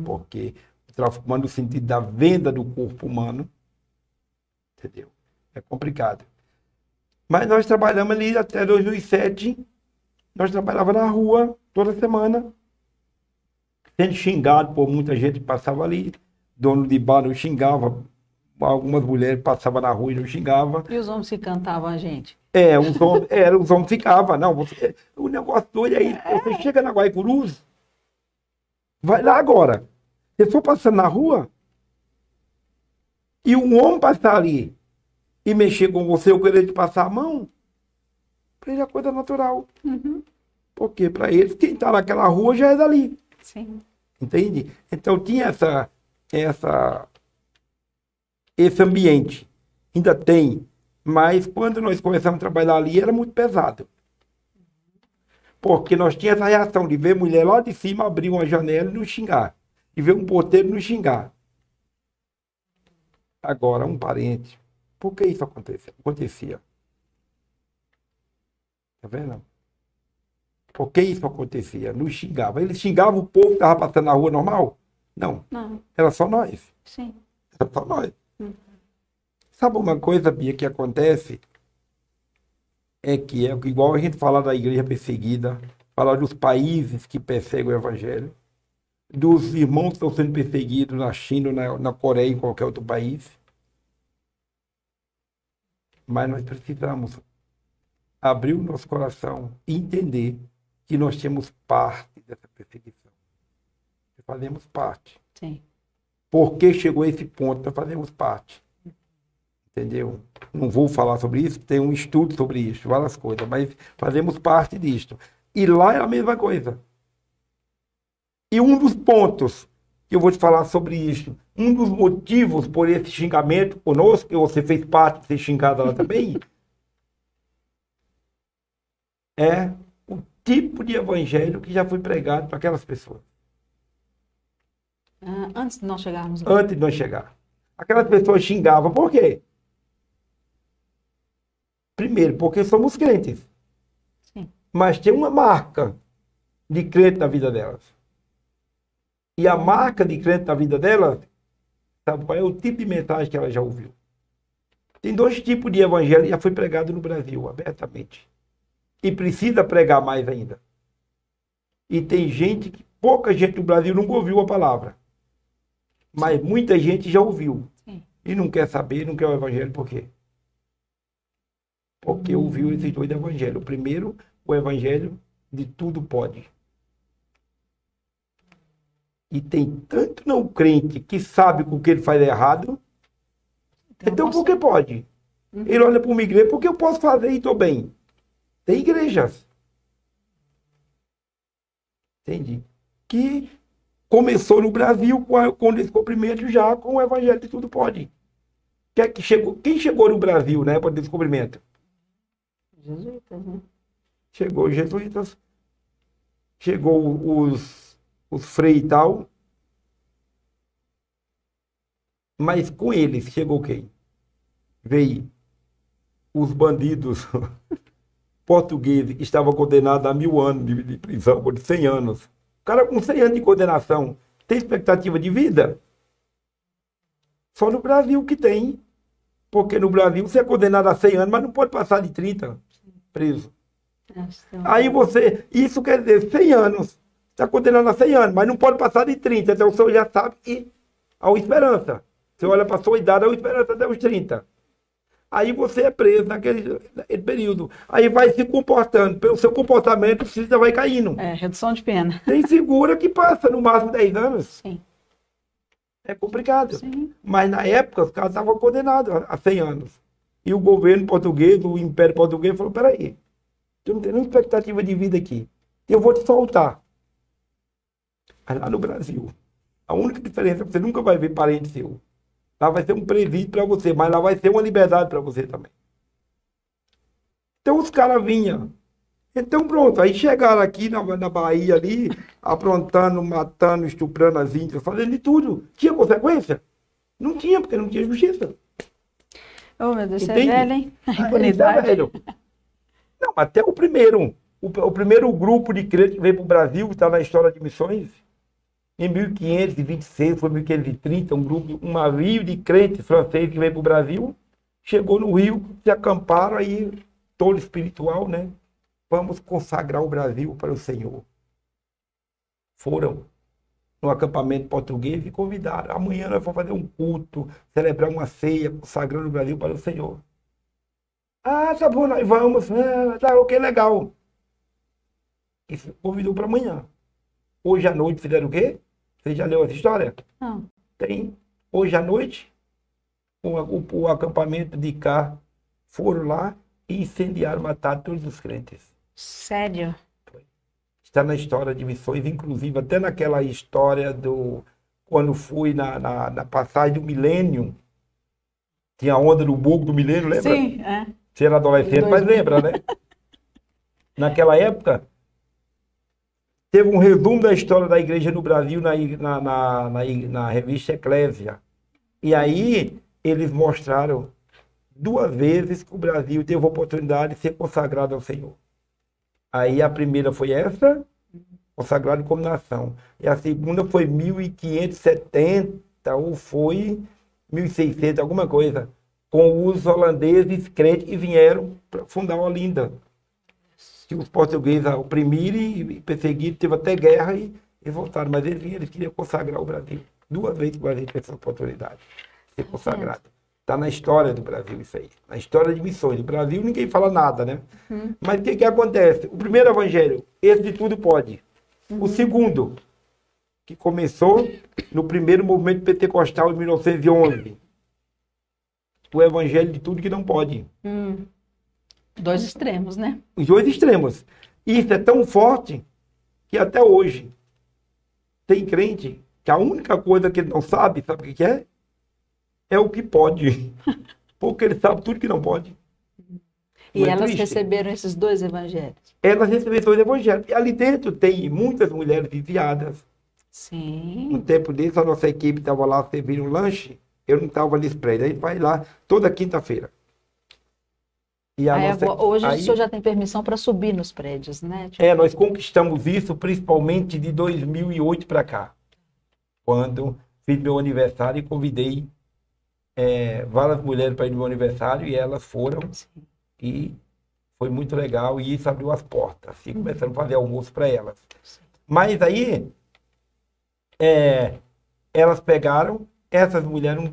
porque o tráfico humano no sentido da venda do corpo humano, entendeu? É complicado. Mas nós trabalhamos ali até 2007, nós trabalhávamos na rua, toda semana, sendo xingado por muita gente que passava ali. Dono de bar não xingava, algumas mulheres passavam na rua e não xingavam. E os homens que cantavam a gente? Os homens ficavam. Não, o negócio doido aí, você chega na Guaicurus, vai lá agora. Se for passando na rua, e um homem passar ali e mexer com você ou querer te passar a mão, para ele é coisa natural. Uhum. Porque para eles, quem está naquela rua já é dali. Sim. Entende? Então tinha esse ambiente. Ainda tem. Mas quando nós começamos a trabalhar ali, era muito pesado. Porque nós tínhamos essa reação de ver mulher lá de cima abrir uma janela e nos xingar. E ver um porteiro nos xingar. Agora, um parente. Por que isso acontecia? Tá vendo? Por que isso acontecia? Nos xingava. Eles xingavam o povo que estava passando na rua normal? Não. Não. Era só nós. Sim. Era só nós. Uhum. Sabe uma coisa, Bia, que acontece? É que é igual a gente fala da igreja perseguida, falar dos países que perseguem o evangelho, dos irmãos que estão sendo perseguidos na China, na Coreia, em qualquer outro país. Mas nós precisamos abrir o nosso coração e entender que nós temos parte dessa perseguição. Nós fazemos parte. Sim. Por que chegou a esse ponto? Nós fazemos parte. Entendeu? Não vou falar sobre isso, tem um estudo sobre isso, várias coisas, mas fazemos parte disto. E lá é a mesma coisa. E um dos pontos que eu vou te falar sobre isso, um dos motivos por esse xingamento conosco, que você fez parte de ser xingado lá também, é o tipo de evangelho que já foi pregado para aquelas pessoas. Antes de nós chegarmos lá. Antes de nós chegar. Aquelas pessoas xingavam, por quê? Primeiro, porque somos crentes. Sim. Mas tem uma marca de crente na vida delas. E a marca de crente na vida delas, sabe qual é o tipo de mensagem que ela já ouviu? Tem dois tipos de evangelho que já foi pregado no Brasil, abertamente. E precisa pregar mais ainda. E tem gente que, pouca gente no Brasil nunca ouviu a palavra. Mas muita gente já ouviu. Sim. E não quer saber, não quer o evangelho, por quê? Porque ouviu esses dois evangelhos. O primeiro, o evangelho de tudo pode. E tem tanto não crente que sabe que o que ele faz é errado. Então por que pode? Ele olha para uma igreja, porque eu posso fazer e estou bem. Tem igrejas. Entendi. Que começou no Brasil com o descobrimento já com o evangelho de tudo pode. Quem chegou no Brasil na época do descobrimento? Jesuítas, né? Chegou os jesuítas, chegou os freis e tal, mas com eles chegou quem? Veio os bandidos portugueses que estavam condenados a 1000 anos de prisão, por 100 anos. O cara com 100 anos de condenação tem expectativa de vida? Só no Brasil que tem, porque no Brasil você é condenado a 100 anos, mas não pode passar de 30 preso. Aí isso quer dizer 100 anos, está condenado a 100 anos, mas não pode passar de 30, então o senhor já sabe que há uma esperança. Você olha para a sua idade, há uma esperança até os 30. Aí você é preso naquele período. Aí vai se comportando, pelo seu comportamento, você já vai caindo. É, redução de pena. Tem figura que passa no máximo 10 anos. Sim. É complicado. Sim. Mas na época, os caras estavam condenados a 100 anos. E o governo português, o Império Português, falou, peraí, tu não tem nenhuma expectativa de vida aqui. Eu vou te soltar. Mas lá no Brasil, a única diferença é que você nunca vai ver parente seu. Lá vai ser um presídio para você, mas lá vai ser uma liberdade para você também. Então os caras vinham. Então pronto, aí chegaram aqui na Bahia ali, aprontando, matando, estuprando as índias, fazendo de tudo. Tinha consequência? Não tinha, porque não tinha justiça. Oh, meu Deus, você é Entende? velho, hein? A Esse é impunidade. velho. Não, até o primeiro. O primeiro grupo de crentes que veio para o Brasil, que está na história de missões, em 1526, foi 1530, um navio de crentes franceses que veio para o Brasil, chegou no Rio, se acamparam aí, todo espiritual, né? Vamos consagrar o Brasil para o Senhor. foram no acampamento português e convidaram. Amanhã nós vamos fazer um culto, celebrar uma ceia, consagrando o Brasil para o Senhor. Ah, tá bom, nós vamos. Ah, tá, ok, legal. E convidou para amanhã. Hoje à noite fizeram o quê? Você já leu essa história? Não. Tem. Hoje à noite, o acampamento de cá foram lá e incendiaram, mataram todos os crentes. Sério? Está na história de missões, inclusive até naquela história do... Quando fui na passagem do milênio, tinha a onda do bug do milênio, lembra? Sim, é. Você era adolescente, mas lembra, né? Naquela época, teve um resumo da história da igreja no Brasil na revista Eclésia. E aí, eles mostraram 2 vezes que o Brasil teve a oportunidade de ser consagrado ao Senhor. Aí a primeira foi essa, consagrado como nação. E a segunda foi 1570, ou foi 1600, alguma coisa, com os holandeses crentes que vieram para fundar Olinda. Que os portugueses oprimiram e perseguiram, teve até guerra e voltaram. Mas eles queriam consagrar o Brasil. 2 vezes que o Brasil teve essa oportunidade de ser consagrado. Está na história do Brasil isso aí. Na história de missões. Do Brasil ninguém fala nada, né? Mas o que acontece? O primeiro evangelho, esse de tudo pode. O segundo, que começou no primeiro movimento pentecostal em 1911. O evangelho de tudo que não pode. 2 extremos, né? Os 2 extremos. Isso é tão forte que até hoje tem crente que a única coisa que ele não sabe, sabe o que é? É o que pode. Porque ele sabe tudo que não pode. E elas receberam esses 2 evangelhos? Elas receberam 2 evangelhos. E ali dentro tem muitas mulheres enviadas. Sim. Um tempo desse, a nossa equipe estava lá servindo um lanche. Eu não estava nesse prédio. Aí vai lá toda quinta-feira. E hoje o senhor já tem permissão para subir nos prédios, né? Nós conquistamos isso principalmente de 2008 para cá. Quando fiz meu aniversário e convidei várias mulheres para ir no meu aniversário e elas foram. Sim. E foi muito legal e isso abriu as portas. E começamos a fazer almoço para elas. Sim. Mas aí, elas pegaram, essas mulheres...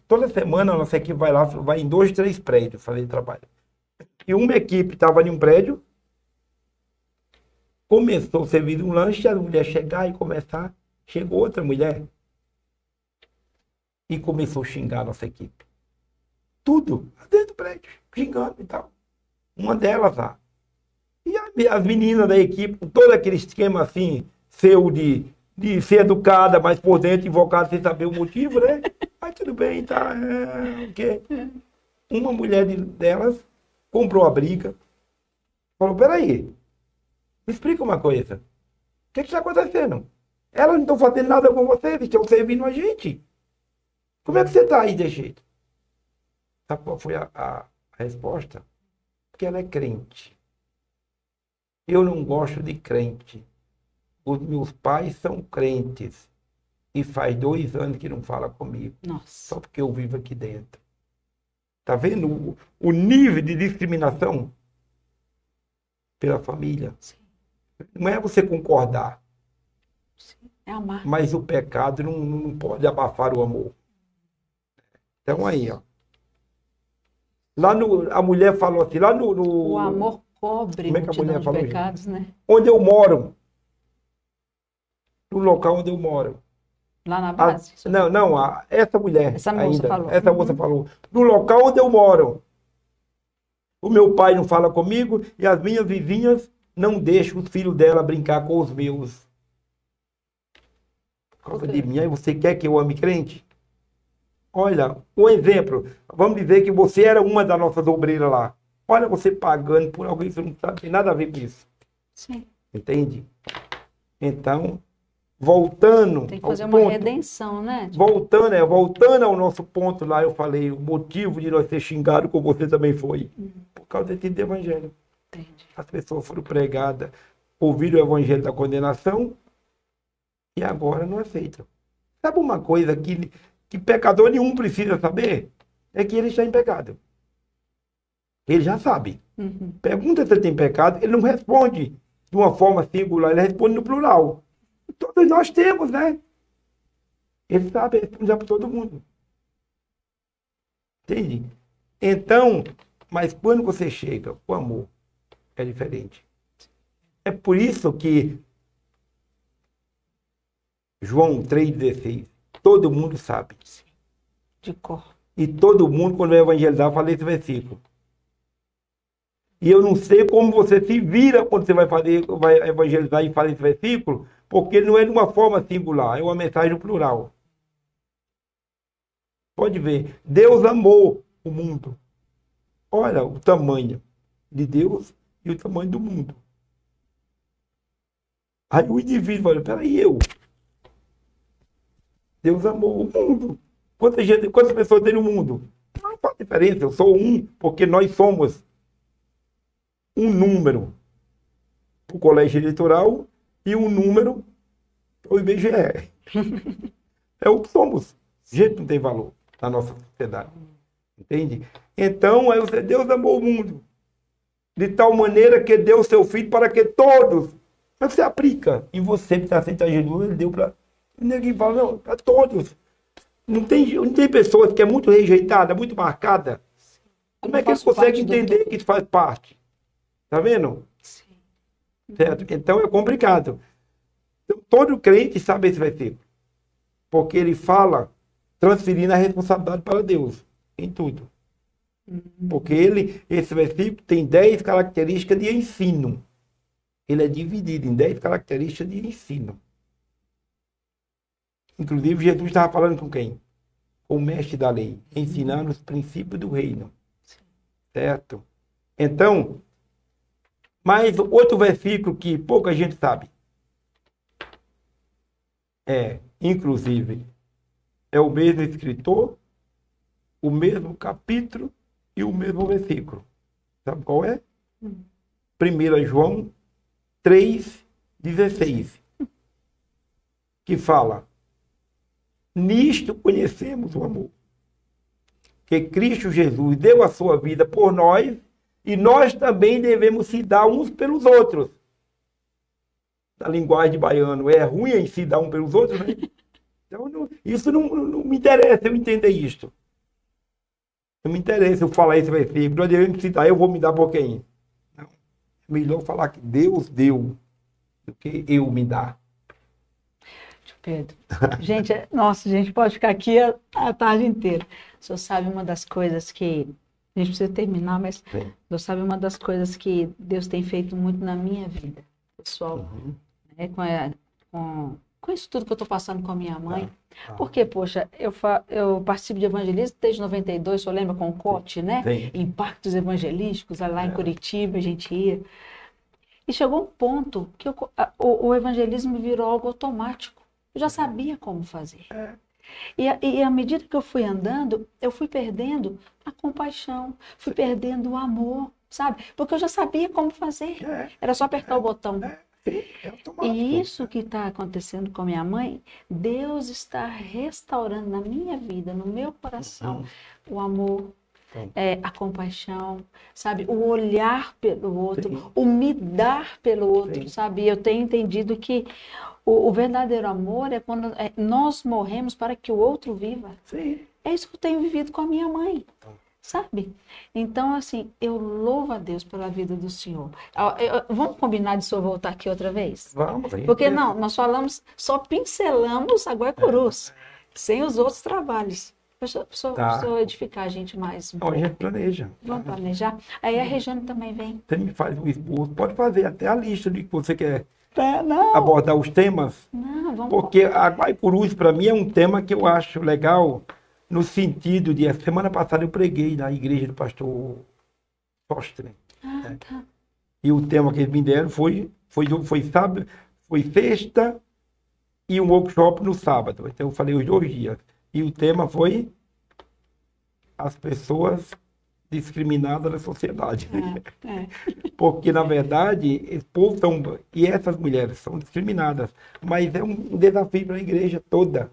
Toda semana a nossa equipe vai lá, vai em 2, 3 prédios fazer trabalho. E uma equipe estava em um prédio, começou a servir um lanche, a mulher chegar e começar, chegou outra mulher e começou a xingar a nossa equipe. Tudo, dentro do prédio, xingando e tal. Uma delas lá. E as meninas da equipe, com todo aquele esquema assim, seu de ser educada, mas por dentro invocada sem saber o motivo, né? Aí tudo bem, tá? Okay. Uma mulher delas comprou a briga, falou, peraí, me explica uma coisa. O que está acontecendo? Elas não estão fazendo nada com vocês, estão servindo a gente. Como é que você está aí desse jeito? Sabe qual foi a resposta? Porque ela é crente. Eu não gosto de crente. Os meus pais são crentes. E faz 2 anos que não fala comigo. Nossa. Só porque eu vivo aqui dentro. Tá vendo o nível de discriminação pela família? Sim. Não é você concordar. Sim. É amar. Mas o pecado não pode abafar o amor. Então aí, ó. A mulher falou assim, lá no... O amor cobre como é que a mulher falou, pecados, gente? Né? Onde eu moro. No local onde eu moro. Lá na base? Essa mulher. Essa moça ainda, falou. Essa moça falou. No local onde eu moro. O meu pai não fala comigo e as minhas vizinhas não deixam os filhos dela brincar com os meus. Por causa de mim. Aí você quer que eu ame crente? Olha, um exemplo. Vamos dizer que você era uma das nossas obreiras lá. Olha você pagando por alguém que não tem nada a ver com isso. Sim. Entende? Então... Voltando. Tem que fazer uma redenção, né? Voltando ao nosso ponto lá, eu falei, o motivo de nós ser xingados com você também foi por causa desse evangelho. Entendi. As pessoas foram pregadas, ouviram o evangelho da condenação e agora não aceitam. Sabe uma coisa que pecador nenhum precisa saber? É que ele está em pecado. Ele já sabe. Pergunta se ele tem pecado, ele não responde. de uma forma singular, ele responde no plural. Todos nós temos, né? Ele sabe responder para todo mundo. Entende? Então, mas quando você chega, o amor é diferente. É por isso que João 3,16, todo mundo sabe. De cor. E todo mundo, quando vai evangelizar, fala esse versículo. E eu não sei como você se vira quando você vai evangelizar e fala esse versículo, porque não é de uma forma singular, é uma mensagem no plural. Pode ver, Deus amou o mundo. Olha o tamanho de Deus e o tamanho do mundo. Aí o indivíduo fala, peraí, Deus amou o mundo. Quantas pessoas tem no mundo? Não faz diferença, eu sou um, porque nós somos um número para o colégio eleitoral e um número para o IBGE. É o que somos. Gente, não tem valor na nossa sociedade. Entende? Então, Deus amou o mundo. De tal maneira que deu seu filho para que todos. Mas você aplica em você que está aceitando Jesus, ele deu para. Ninguém fala, não, para todos. Não tem pessoas que é muito rejeitada, muito marcada. Como é que ele consegue entender que isso faz parte? Tá vendo? Sim. Certo? Então é complicado. Então, todo crente sabe esse versículo. Porque ele fala transferindo a responsabilidade para Deus em tudo. Porque esse versículo tem 10 características de ensino. Ele é dividido em 10 características de ensino. Inclusive, Jesus estava falando com quem? Com o mestre da lei, ensinando os princípios do reino. Certo? Então, mais outro versículo que pouca gente sabe. Inclusive, é o mesmo escritor, o mesmo capítulo e o mesmo versículo. Sabe qual é? 1 João 3,16. Que fala: nisto conhecemos o amor, que Cristo Jesus deu a sua vida por nós e nós também devemos se dar uns pelos outros. Na linguagem de baiano, é ruim em se dar um pelos outros, né? Então, isso não me interessa eu entender isto. Não me interessa eu falar esse versículo, nós devemos se dar, eu vou me dar por quem? Não. É melhor falar que Deus deu do que eu me dar. Pedro. Gente, nossa, a gente pode ficar aqui a tarde inteira. O senhor sabe uma das coisas que... A gente precisa terminar, mas o senhor sabe uma das coisas que Deus tem feito muito na minha vida, pessoal, né, com isso tudo que eu estou passando com a minha mãe. Porque, poxa, eu participo de evangelismo desde 92, o senhor lembra com o COT, né? Sim. Impactos evangelísticos, lá em Curitiba, a gente ia. E chegou um ponto que o evangelismo virou algo automático. Eu já sabia como fazer. E à medida que eu fui andando, eu fui perdendo a compaixão, fui perdendo o amor, sabe? Porque eu já sabia como fazer. Era só apertar o botão. E isso que está acontecendo com minha mãe, Deus está restaurando na minha vida, no meu coração, o amor, a compaixão, sabe? O olhar pelo outro, o me dar pelo outro, sabe? Eu tenho entendido que o verdadeiro amor é quando nós morremos para que o outro viva. Sim. É isso que eu tenho vivido com a minha mãe, sabe? Então, assim, eu louvo a Deus pela vida do senhor. Vamos combinar de o senhor voltar aqui outra vez? Vamos. Porque não, nós falamos, só pincelamos a Guaicurus, sem os outros trabalhos. Para o senhor edificar a gente mais um pouco. A gente planeja. Vamos planejar. Aí a Regiane também vem. Você me faz um esboço, pode fazer até a lista de que você quer Não. abordar os temas. Não, vamos. Porque a Guaicurus, para mim, é um tema que eu acho legal, no sentido de, a semana passada eu preguei na igreja do pastor Sóstenes. Tá. E o tema que eles me deram foi sábado, foi sexta e um workshop no sábado. Então eu falei os 2 dias. E o tema foi as pessoas discriminadas da sociedade. Porque, na verdade, esse povo e essas mulheres são discriminadas. Mas é um desafio para a igreja toda.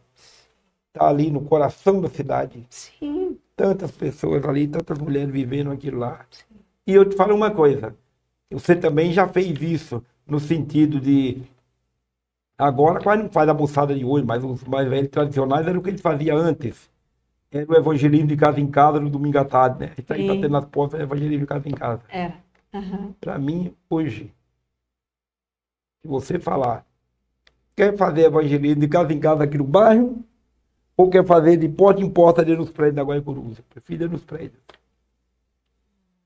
Está ali no coração da cidade. Sim. Tantas pessoas ali, tantas mulheres vivendo aquilo lá. Sim. E eu te falo uma coisa. Você também já fez isso no sentido de... Agora quase não faz a moçada de hoje, mas os mais velhos tradicionais era o que eles faziam antes. Era o evangelismo de casa em casa no domingo à tarde, né? Isso aí está tendo nas portas, é evangelismo de casa em casa. Era. Uhum. Para mim, hoje, se você falar, quer fazer evangelismo de casa em casa aqui no bairro, ou quer fazer de porta em porta dentro dos prédios da Guaicuruza? Prefiro dentro dos prédios.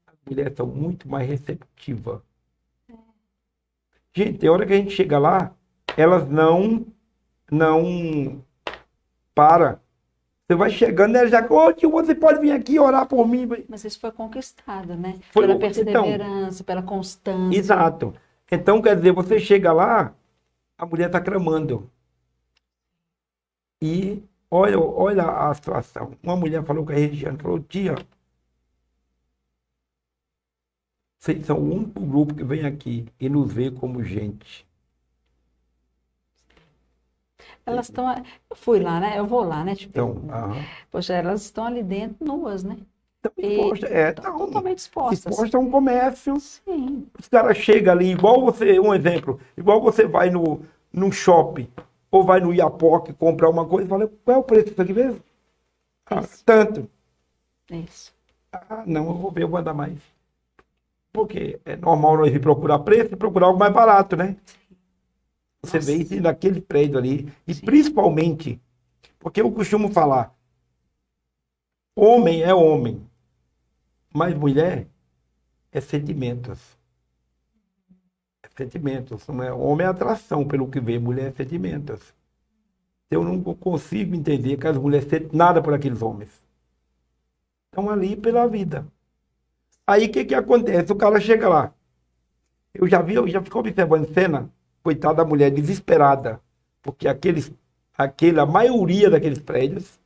As mulheres são muito mais receptivas. Gente, tem hora que a gente chega lá, elas não para. Você vai chegando, elas já, ô tio, você pode vir aqui orar por mim. Mas isso foi conquistado, né? Foi, pela então, perseverança, pela constância. Exato. Então, quer dizer, você chega lá, a mulher está clamando. E olha a situação. Uma mulher falou com a Regiane, falou, tia, vocês são o único grupo que vem aqui e nos vê como gente. Elas estão. Eu fui lá, né? Eu vou lá, né? Tipo, Então, poxa, elas estão ali dentro, nuas, né? estão Totalmente expostas. Expostas a um comércio. Sim. Os caras chegam ali, igual você, um exemplo, igual você vai num shopping, ou vai no Iapoque comprar uma coisa e fala, qual é o preço disso aqui mesmo? Tanto. Isso. Não, eu vou ver, eu vou andar mais. Porque é normal nós ir procurar preço e procurar algo mais barato, né? Você vê isso naquele prédio ali. E principalmente, porque eu costumo falar, homem é homem, mas mulher é sentimentos. É sentimentos. Não é? Homem é atração, pelo que vê, mulher é sentimentos. Eu não consigo entender que as mulheres sentem nada por aqueles homens. Estão ali pela vida. Aí o que acontece? O cara chega lá. Eu já ficou observando cena, coitada da mulher desesperada, porque a maioria daqueles prédios,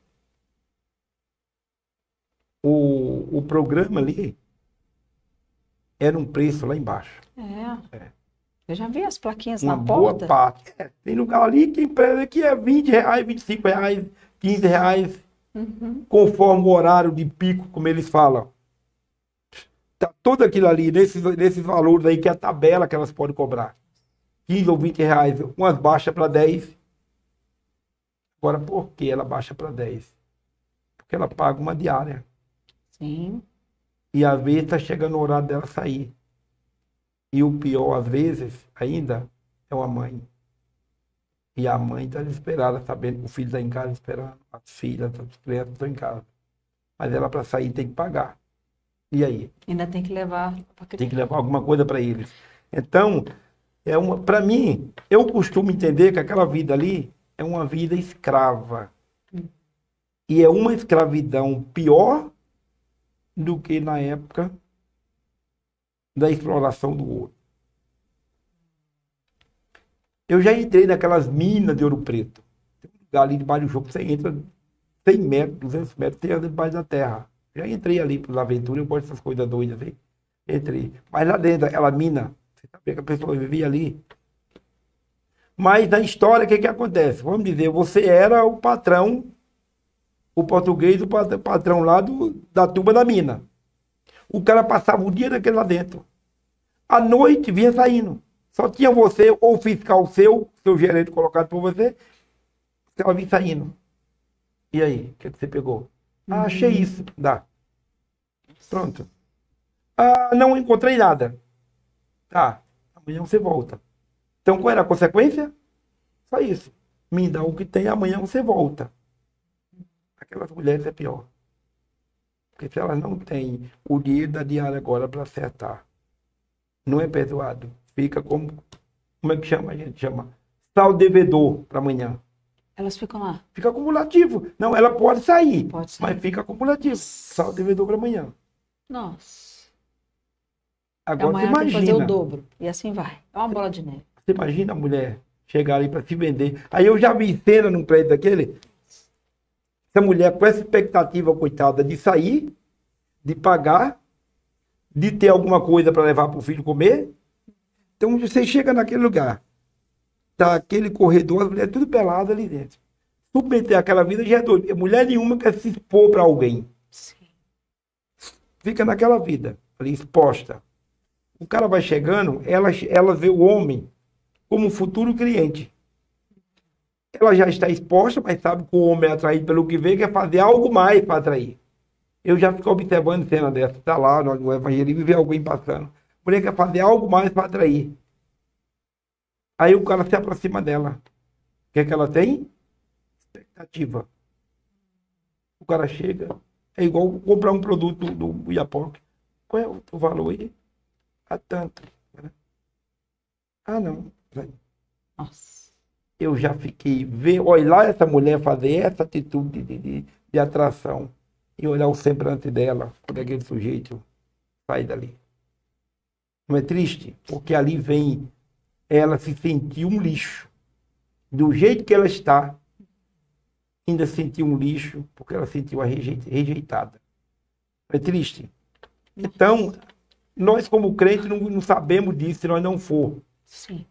o programa ali era um preço lá embaixo. Eu já vi as plaquinhas Uma na boa porta. parte. Tem lugar ali que empresa que é R$20, R$25, R$15, conforme o horário de pico, como eles falam. Tá tudo aquilo ali, nesses valores aí, que é a tabela que elas podem cobrar. 15 ou 20 reais, umas baixa para 10. Agora, por que ela baixa para 10? Porque ela paga uma diária. Sim. E às vezes está chegando o horário dela sair. E o pior, às vezes, ainda, é uma mãe. E a mãe está desesperada, sabendo que o filho está em casa esperando. As filhas, as crianças estão em casa. Mas ela, para sair, tem que pagar. E aí? Ainda tem que levar. Tem que levar alguma coisa para eles. Então, para mim, eu costumo entender que aquela vida ali é uma vida escrava. E é uma escravidão pior do que na época da exploração do ouro. Eu já entrei naquelas minas de Ouro Preto. Tem um lugar ali debaixo do jogo, você entra 100 metros, 200 metros, você anda debaixo da terra. Já entrei ali para aventura, eu gosto dessas coisas doidas aí. Entrei. Mas lá dentro daquela mina, você sabia que a pessoa vivia ali. Mas na história, o que acontece? Vamos dizer, você era o patrão, o português, o patrão lá da tuba da mina. O cara passava o dia daquele lá dentro. À noite vinha saindo. Só tinha você, ou o fiscal seu gerente colocado por você, ela vinha saindo. E aí, o que você pegou? Achei isso. Dá. Pronto. Não encontrei nada. Tá. Amanhã você volta. Então, qual era a consequência? Só isso. Me dá o que tem, amanhã você volta. Aquelas mulheres é pior. Porque se elas não têm o dinheiro da diária agora para acertar, não é perdoado. Fica como é que chama? A gente chama saldo devedor para amanhã. Elas ficam lá. Fica acumulativo. Não, ela pode sair, Pode sair. mas fica acumulativo. Saldo devedor para amanhã. Nossa. Agora Amanhã você tem que fazer imagina. o dobro. E assim vai. É uma bola de neve. Você imagina a mulher chegar ali para se vender. Aí eu já vi cena num prédio daquele. Essa mulher com essa expectativa, coitada, de sair, de pagar, de ter alguma coisa para levar para o filho comer. Então você chega naquele lugar, tá aquele corredor, as mulheres tudo peladas ali dentro. Submeter aquela vida já é doido. Mulher nenhuma quer se expor para alguém. Sim. Fica naquela vida, ali exposta. O cara vai chegando, ela vê o homem como um futuro cliente. Ela já está exposta, mas sabe que o homem é atraído pelo que vê, quer fazer algo mais para atrair. Eu já fico observando cena dessa. Está lá no evangelismo e vê alguém passando. A mulher quer fazer algo mais para atrair. Aí o cara se aproxima dela. O que é que ela tem? Expectativa. O cara chega, é igual comprar um produto do Iapoc. Qual é o valor aí? A tanto. Ah, não. Nossa. Eu já fiquei olhar lá essa mulher fazer essa atitude de atração e olhar o semblante dela, quando aquele sujeito sai dali. Não é triste? Porque ali vem ela se sentir um lixo. Do jeito que ela está, ainda sentiu um lixo, porque ela sentiu a rejeitada. Não é triste? Então, nós como crentes não sabemos disso se nós não for. Sim.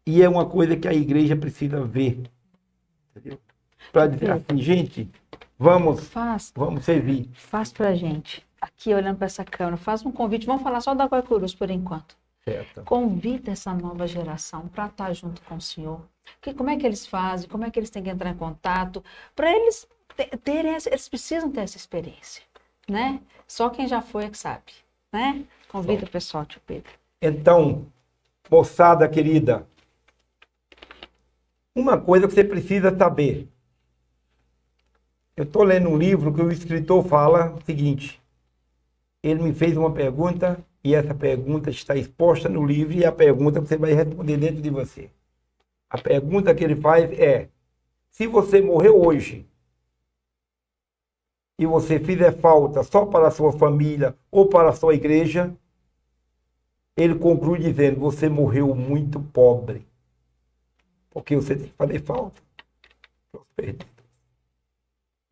E é uma coisa que a igreja precisa ver. Para dizer assim, gente, vamos servir. Faz pra gente, aqui olhando para essa câmera, faz um convite, vamos falar só da Guaicurus por enquanto. Certo. Convida essa nova geração para estar junto com o senhor. Como é que eles fazem, como é que eles têm que entrar em contato, para eles terem, eles precisam ter essa experiência, né? Só quem já foi é que sabe, né? Convida o pessoal, tio Pedro. Então, moçada querida, uma coisa que você precisa saber. Eu estou lendo um livro que o escritor fala o seguinte. Ele me fez uma pergunta e essa pergunta está exposta no livro e a pergunta você vai responder dentro de você. A pergunta que ele faz é: se você morreu hoje e você fizer falta só para a sua família ou para a sua igreja, ele conclui dizendo: você morreu muito pobre. Porque você tem que fazer falta para os perdidos.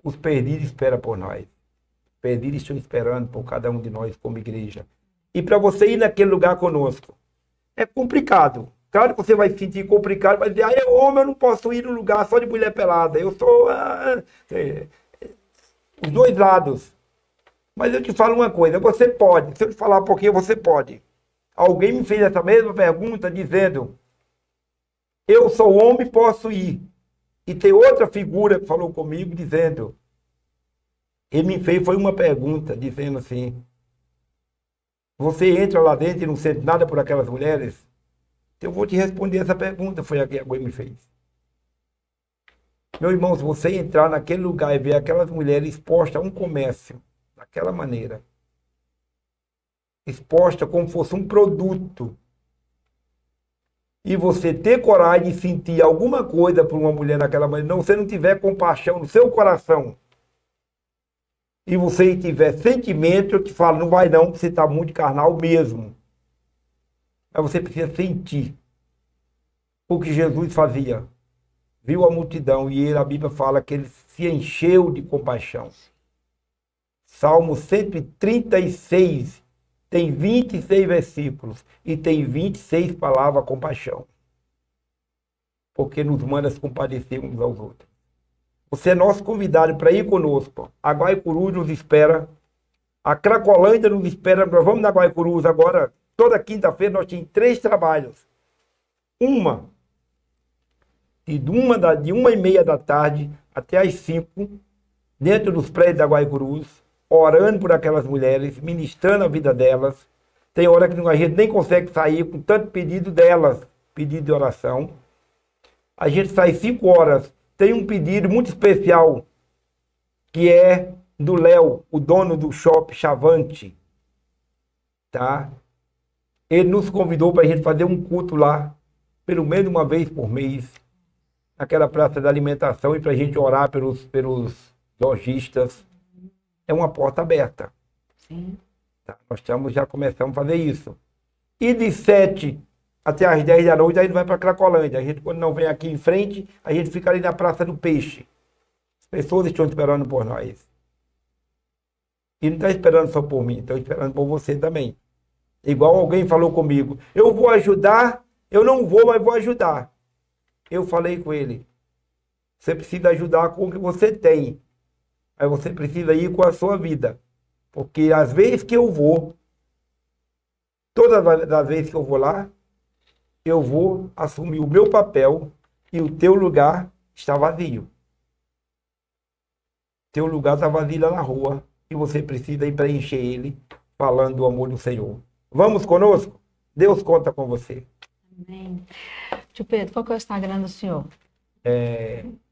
Os perdidos esperam por nós. Os perdidos estão esperando por cada um de nós como igreja. E para você ir naquele lugar conosco, é complicado. Claro que você vai se sentir complicado, vai dizer: ah, é homem, eu não posso ir no lugar só de mulher pelada. Eu sou... os dois lados. Mas eu te falo uma coisa, você pode. Se eu te falar por que você pode. Alguém me fez essa mesma pergunta dizendo: eu sou homem, posso ir. E tem outra figura que falou comigo dizendo, ele me fez, foi uma pergunta, dizendo assim: você entra lá dentro e não sente nada por aquelas mulheres? Eu vou te responder essa pergunta, foi a que a Goi me fez. Meu irmão, se você entrar naquele lugar e ver aquelas mulheres expostas a um comércio, daquela maneira, exposta como fosse um produto, e você ter coragem de sentir alguma coisa por uma mulher daquela maneira, não, você não tiver compaixão no seu coração, e você tiver sentimento, eu te falo, não vai não, porque você está muito carnal mesmo. Mas você precisa sentir o que Jesus fazia. Viu a multidão e ele, a Bíblia fala que ele se encheu de compaixão. Salmo 136 tem 26 versículos e tem 26 palavras compaixão. Porque nos manda se compadecer uns aos outros. Você é nosso convidado para ir conosco. A Guaicurus nos espera. A Cracolândia nos espera. Nós vamos na Guaicurus agora. Toda quinta-feira nós temos 3 trabalhos. De 1h30 da tarde até às 5, dentro dos prédios da Guaicurus, orando por aquelas mulheres, ministrando a vida delas. Tem hora que a gente nem consegue sair com tanto pedido delas, pedido de oração. A gente sai 5 horas. Tem um pedido muito especial, que é do Léo, o dono do shopping Chavante. Tá? Ele nos convidou para a gente fazer um culto lá, pelo menos uma vez por mês, naquela praça da alimentação, e para a gente orar pelos lojistas. É uma porta aberta. Sim. Tá? Nós já começamos a fazer isso. E de 7 até às 10 da noite, a gente vai para Cracolândia. A gente, quando não vem aqui em frente, a gente fica ali na Praça do Peixe. As pessoas estão esperando por nós. E não está esperando só por mim, estão esperando por você também. Igual alguém falou comigo: eu vou ajudar, eu não vou, mas vou ajudar. Eu falei com ele: você precisa ajudar com o que você tem. Aí você precisa ir com a sua vida. Porque às vezes que eu vou, todas as vezes que eu vou lá, eu vou assumir o meu papel e o teu lugar está vazio. Teu lugar está vazio lá na rua e você precisa ir preencher ele falando do amor do Senhor. Vamos conosco? Deus conta com você. Amém. Tio Pedro, qual que é o Instagram do senhor?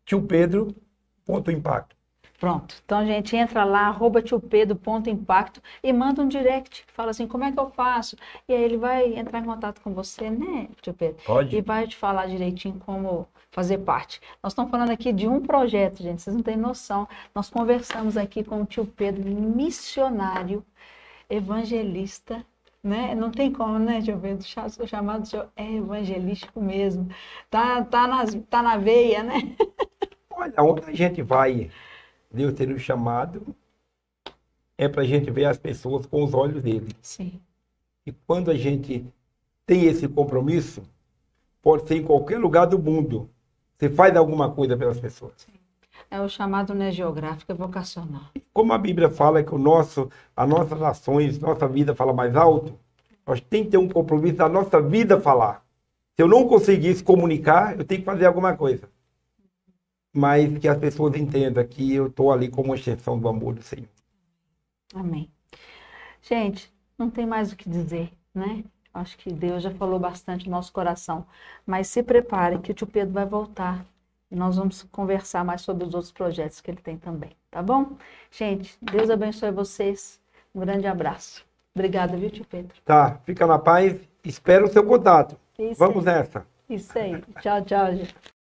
Tio Pedro.impacto. Pronto. Então, gente, entra lá, @tiopedro.impacto e manda um direct. Fala assim, como é que eu faço? E aí ele vai entrar em contato com você, né, tio Pedro? Pode. E vai te falar direitinho como fazer parte. Nós estamos falando aqui de um projeto, gente, vocês não têm noção. Nós conversamos aqui com o tio Pedro, missionário, evangelista, né? Não tem como, né, tio Pedro? O chamado do senhor é evangelístico mesmo. Tá na veia, né? Olha, onde a gente vai, Deus ter nos chamado, é para a gente ver as pessoas com os olhos dele. Sim. E quando a gente tem esse compromisso, pode ser em qualquer lugar do mundo. Você faz alguma coisa pelas pessoas. É o chamado, né, geográfico, é vocacional. Como a Bíblia fala que as nossas ações, nossa vida fala mais alto, nós temos que ter um compromisso da nossa vida falar. Se eu não conseguisse comunicar, eu tenho que fazer alguma coisa. Mas que as pessoas entendam que eu estou ali como uma extensão do amor do Senhor. Amém. Gente, não tem mais o que dizer, né? Acho que Deus já falou bastante no nosso coração. Mas se prepare que o tio Pedro vai voltar. E nós vamos conversar mais sobre os outros projetos que ele tem também, tá bom? Gente, Deus abençoe vocês. Um grande abraço. Obrigada, viu, tio Pedro? Tá, fica na paz. Espero o seu contato. Isso Vamos aí. nessa. Isso aí. Tchau, tchau, gente.